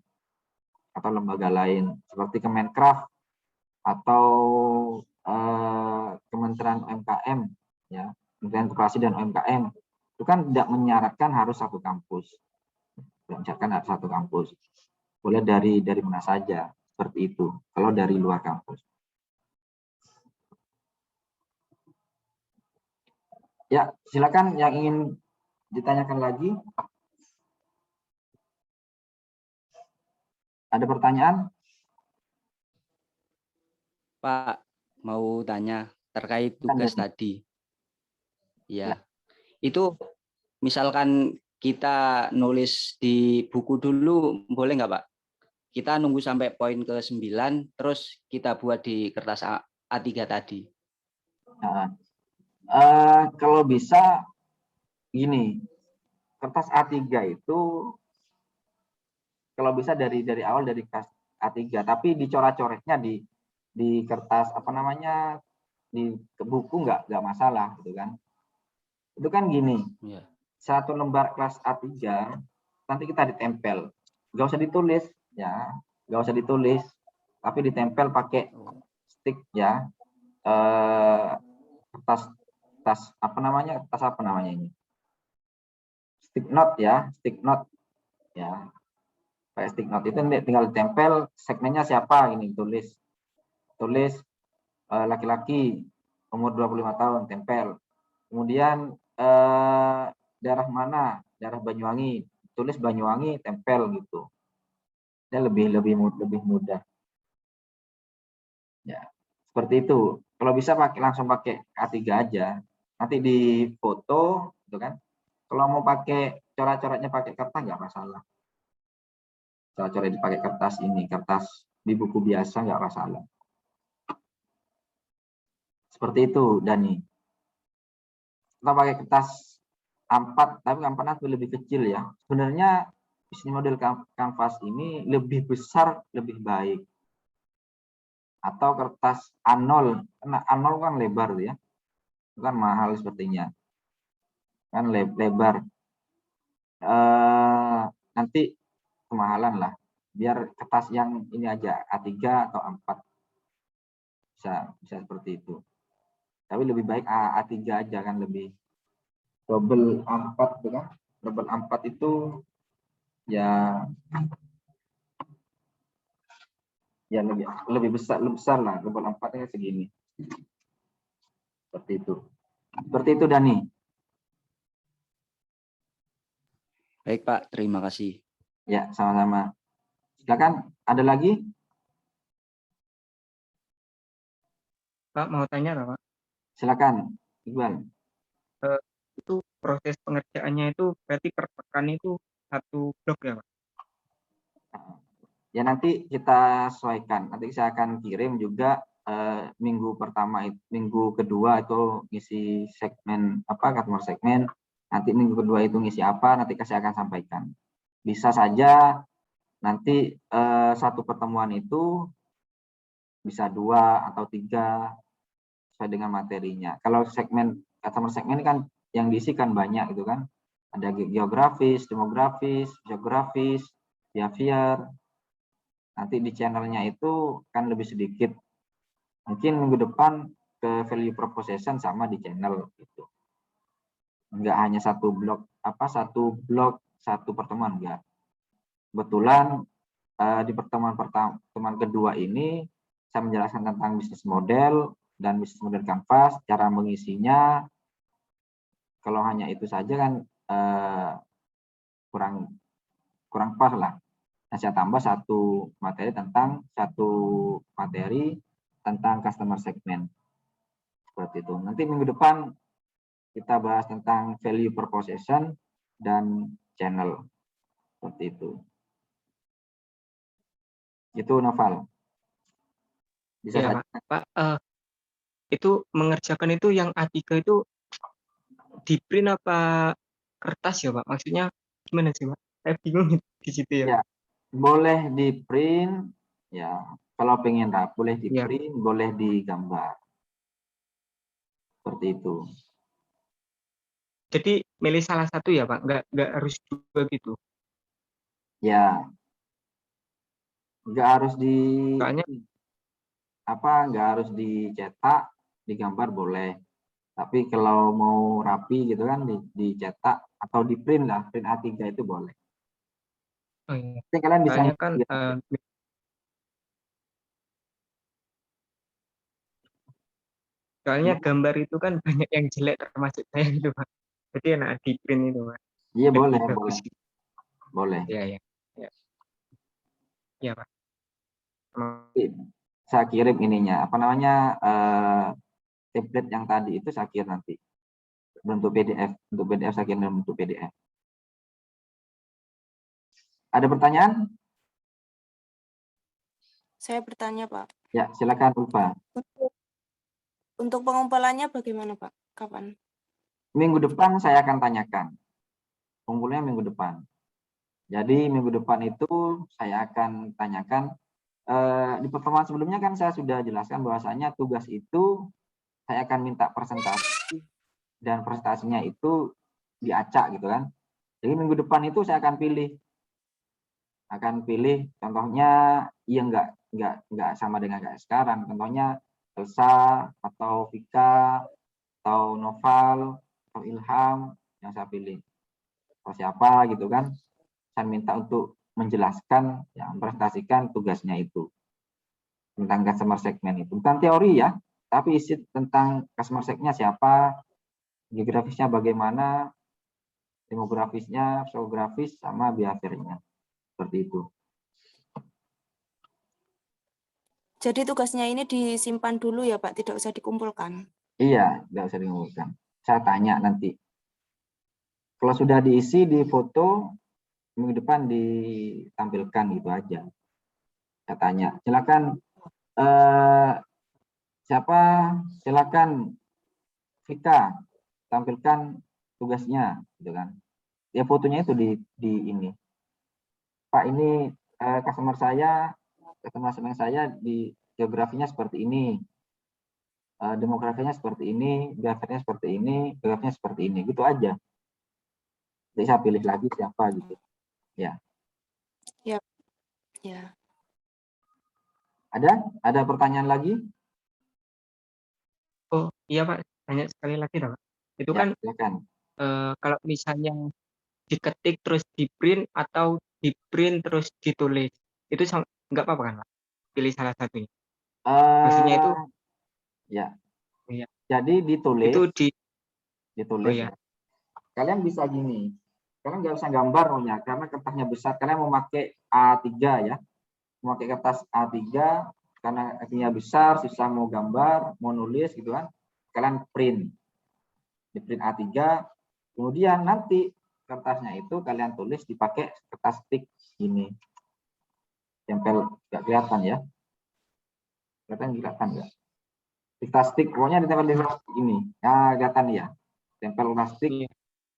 atau lembaga lain seperti Kemenkraf atau Kementerian UMKM ya, Kementerian Koperasi dan UMKM. Itu kan tidak menyaratkan harus satu kampus. Boleh dari mana saja, seperti itu kalau dari luar kampus. Ya, silakan yang ingin ditanyakan lagi. Ada pertanyaan? Pak, mau tanya terkait tugas tadi. Ya. Itu misalkan kita nulis di buku dulu, boleh nggak Pak? Kita nunggu sampai poin ke-9, terus kita buat di kertas A3 tadi. Nah, kalau bisa gini, kertas A3 itu kalau bisa dari awal dari kertas A3, tapi dicoret-coretnya di kertas di buku nggak masalah gitu kan. Itu kan gini, satu lembar kelas A3 nanti kita ditempel, nggak usah ditulis ya, tapi ditempel pakai stick ya, kertas ini, stick note ya, kayak stick note itu tinggal ditempel segmennya siapa ini, tulis laki-laki umur 25 tahun tempel, kemudian daerah mana, daerah Banyuwangi, tulis Banyuwangi tempel gitu. Dia lebih mudah. Ya, seperti itu. Kalau bisa langsung pakai A3 aja. Nanti di foto, gitu kan. Kalau mau pakai coret-coretnya pakai kertas nggak masalah. Coret-coret dipakai kertas ini, kertas di buku biasa nggak masalah. Seperti itu, Dani. Kita pakai kertas A4, tapi A4 itu lebih kecil ya. Sebenarnya bisnis model kanvas ini lebih besar, lebih baik. Atau kertas A0, karena A0 kan lebar ya. Itu kan mahal sepertinya. Kan lebar. Nanti kemahalan lah. Biar kertas yang ini aja, A3 atau A4. Bisa seperti itu. Tapi lebih baik A3 aja kan lebih. Double A4 itu kan. Double A4 itu ya lebih besar lah. Double A4-nya segini. Seperti itu Dani. Baik Pak, terima kasih. Ya, sama-sama. Silakan, ada lagi? Pak mau tanya nggak, Pak? Silakan, Iqbal. Itu proses pengerjaannya itu berarti per pekan itu 1 blok ya, Pak? Ya nanti kita sesuaikan. Nanti saya akan kirim juga minggu pertama, minggu kedua itu ngisi segmen apa, customer segmen. Nanti minggu kedua itu ngisi apa, nanti saya akan sampaikan. Bisa saja nanti satu pertemuan itu bisa 2 atau 3 sesuai dengan materinya. Kalau segmen customer segmen kan yang diisi kan banyak gitu kan. Ada geografis, demografis, geografis, behavior. Nanti di channelnya itu kan lebih sedikit. Mungkin minggu depan ke value proposition sama di channel gitu. Enggak hanya satu blok satu pertemuan enggak. Kebetulan di pertemuan kedua ini saya menjelaskan tentang bisnis model dan bisnis model kanvas, cara mengisinya. Kalau hanya itu saja kan kurang pas lah. Nah, saya tambah satu materi tentang customer segment. Seperti itu. Nanti minggu depan kita bahas tentang value proposition dan channel. Seperti itu. Itu Noval. Bisa Ya, Pak. Itu mengerjakan itu yang A3 itu di print apa kertas ya, Pak? Maksudnya gimana sih, Pak? Saya bingung di situ ya. Ya, boleh di print, ya. Kalau pengen boleh di print, boleh digambar. Seperti itu. Jadi milih salah satu ya, Pak? Nggak harus 2 gitu. Ya. Nggak harus nggak harus dicetak, digambar boleh. Tapi kalau mau rapi gitu kan dicetak atau di print lah, print A3 itu boleh. Oh, iya. Jadi kalian bisa kan soalnya gambar itu kan banyak yang jelek termasuk saya gitu, Pak. Jadi enak di print itu, Pak. Iya, boleh. Boleh. Iya. Iya, Pak. Saya kirim ininya, apa namanya, template yang tadi itu saya kirim nanti. Bentuk PDF. Untuk PDF saya kirim dalam bentuk PDF. Ada pertanyaan? Saya bertanya, Pak. Ya, silakan Ulfa. Untuk pengumpulannya bagaimana, Pak? Kapan? Minggu depan saya akan tanyakan. Pengumpulannya minggu depan. Jadi minggu depan itu saya akan tanyakan. Di pertemuan sebelumnya kan saya sudah jelaskan bahwasanya tugas itu saya akan minta presentasi dan presentasinya itu diacak gitu kan. Jadi minggu depan itu saya akan pilih contohnya enggak sama dengan kayak sekarang. Contohnya Elsa atau Vika atau Noval atau Ilham yang saya pilih. Atau siapa gitu kan. Saya minta untuk menjelaskan, ya, mempresentasikan tugasnya itu tentang customer segment itu. Bukan teori ya, tapi isi tentang customer segmentnya siapa, geografisnya bagaimana, demografisnya, sosiografis, sama behaviornya. Seperti itu. Jadi tugasnya ini disimpan dulu ya Pak, tidak usah dikumpulkan. Iya, nggak usah dikumpulkan. Saya tanya nanti. Kalau sudah diisi di foto, minggu depan ditampilkan gitu aja. Saya tanya, silakan siapa? Silakan Vika, tampilkan tugasnya, gitu kan? Ya fotonya itu di ini. Pak ini customer saya di geografinya seperti ini, demografinya seperti ini, behaviornya seperti ini, geografinya seperti ini, gitu aja. Jadi saya pilih lagi siapa gitu. Ya. Ya. Ya. Ada pertanyaan lagi? Oh iya Pak, tanya sekali lagi Pak. Itu Ya, kan silakan. kalau misalnya diketik terus di print atau di print terus ditulis, itu nggak apa-apa kan Pak? Pilih salah satunya. Maksudnya itu Ya. iya. Jadi ditulis. Itu Ditulis. ya. Kalian bisa gini. Kalian nggak usah gambar punya, karena kertasnya besar. Kalian mau pakai A3 ya. Mau pakai kertas A3 karena artinya besar, susah mau gambar, mau nulis gitu kan. Kalian print. Di print A3, kemudian nanti kertasnya itu kalian tulis dipakai kertas stick ini. Tempel, nggak kelihatan ya. Kelihatan nggak? Kertas stick, pokoknya ditempel di ini. Nah, kelihatan ya. Tempel plastik.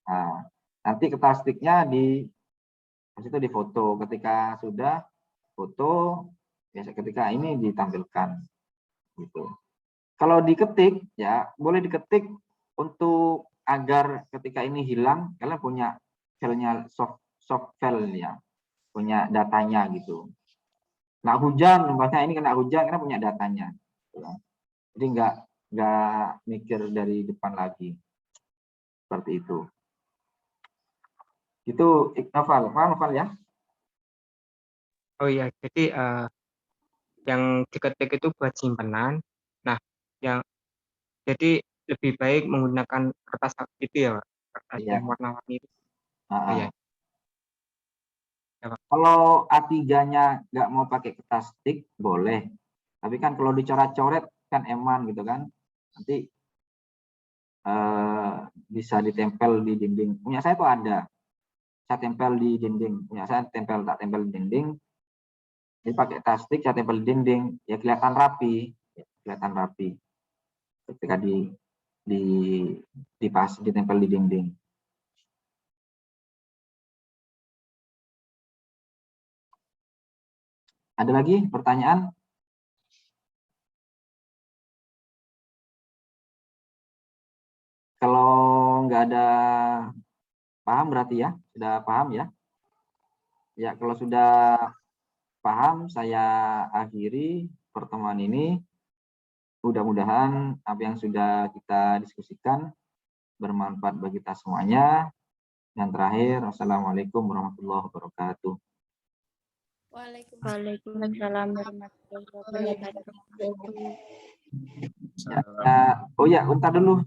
Nah, nanti kertas sticknya di situ difoto. Ketika sudah foto, biasa ketika ini ditampilkan gitu. Kalau diketik ya boleh diketik untuk agar ketika ini hilang kalian punya filenya soft file ya, punya datanya gitu. Nah hujan, umpamanya ini kena hujan karena punya datanya. Jadi nggak mikir dari depan lagi. Seperti itu. Itu Noval, paham Noval ya? Oh iya, jadi yang diketik itu buat simpanan. Nah, jadi lebih baik menggunakan kertas itu ya, Pak? Kertas yang warna-warni itu. Oh, iya. Ya, Pak. Kalau A3-nya nggak mau pakai kertas stick, boleh. Tapi kan kalau dicoret-coret kan eman gitu kan. Nanti bisa ditempel di dinding. Punya saya tuh ada. Saya tempel di dinding. Punya saya tak tempel di dinding. Jadi pakai kertas stick, saya tempel di dinding. Ya kelihatan rapi. Kelihatan rapi. Ketika ditempel di dinding. Ada lagi pertanyaan? Kalau nggak ada paham berarti ya, sudah paham ya? Ya, kalau sudah paham, saya akhiri pertemuan ini. Mudah-mudahan apa yang sudah kita diskusikan bermanfaat bagi kita semuanya. Yang terakhir, wassalamualaikum warahmatullahi wabarakatuh. Waalaikumsalam warahmatullahi wabarakatuh. Ya, oh ya, bentar dulu,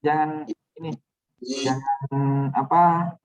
jangan ini, jangan apa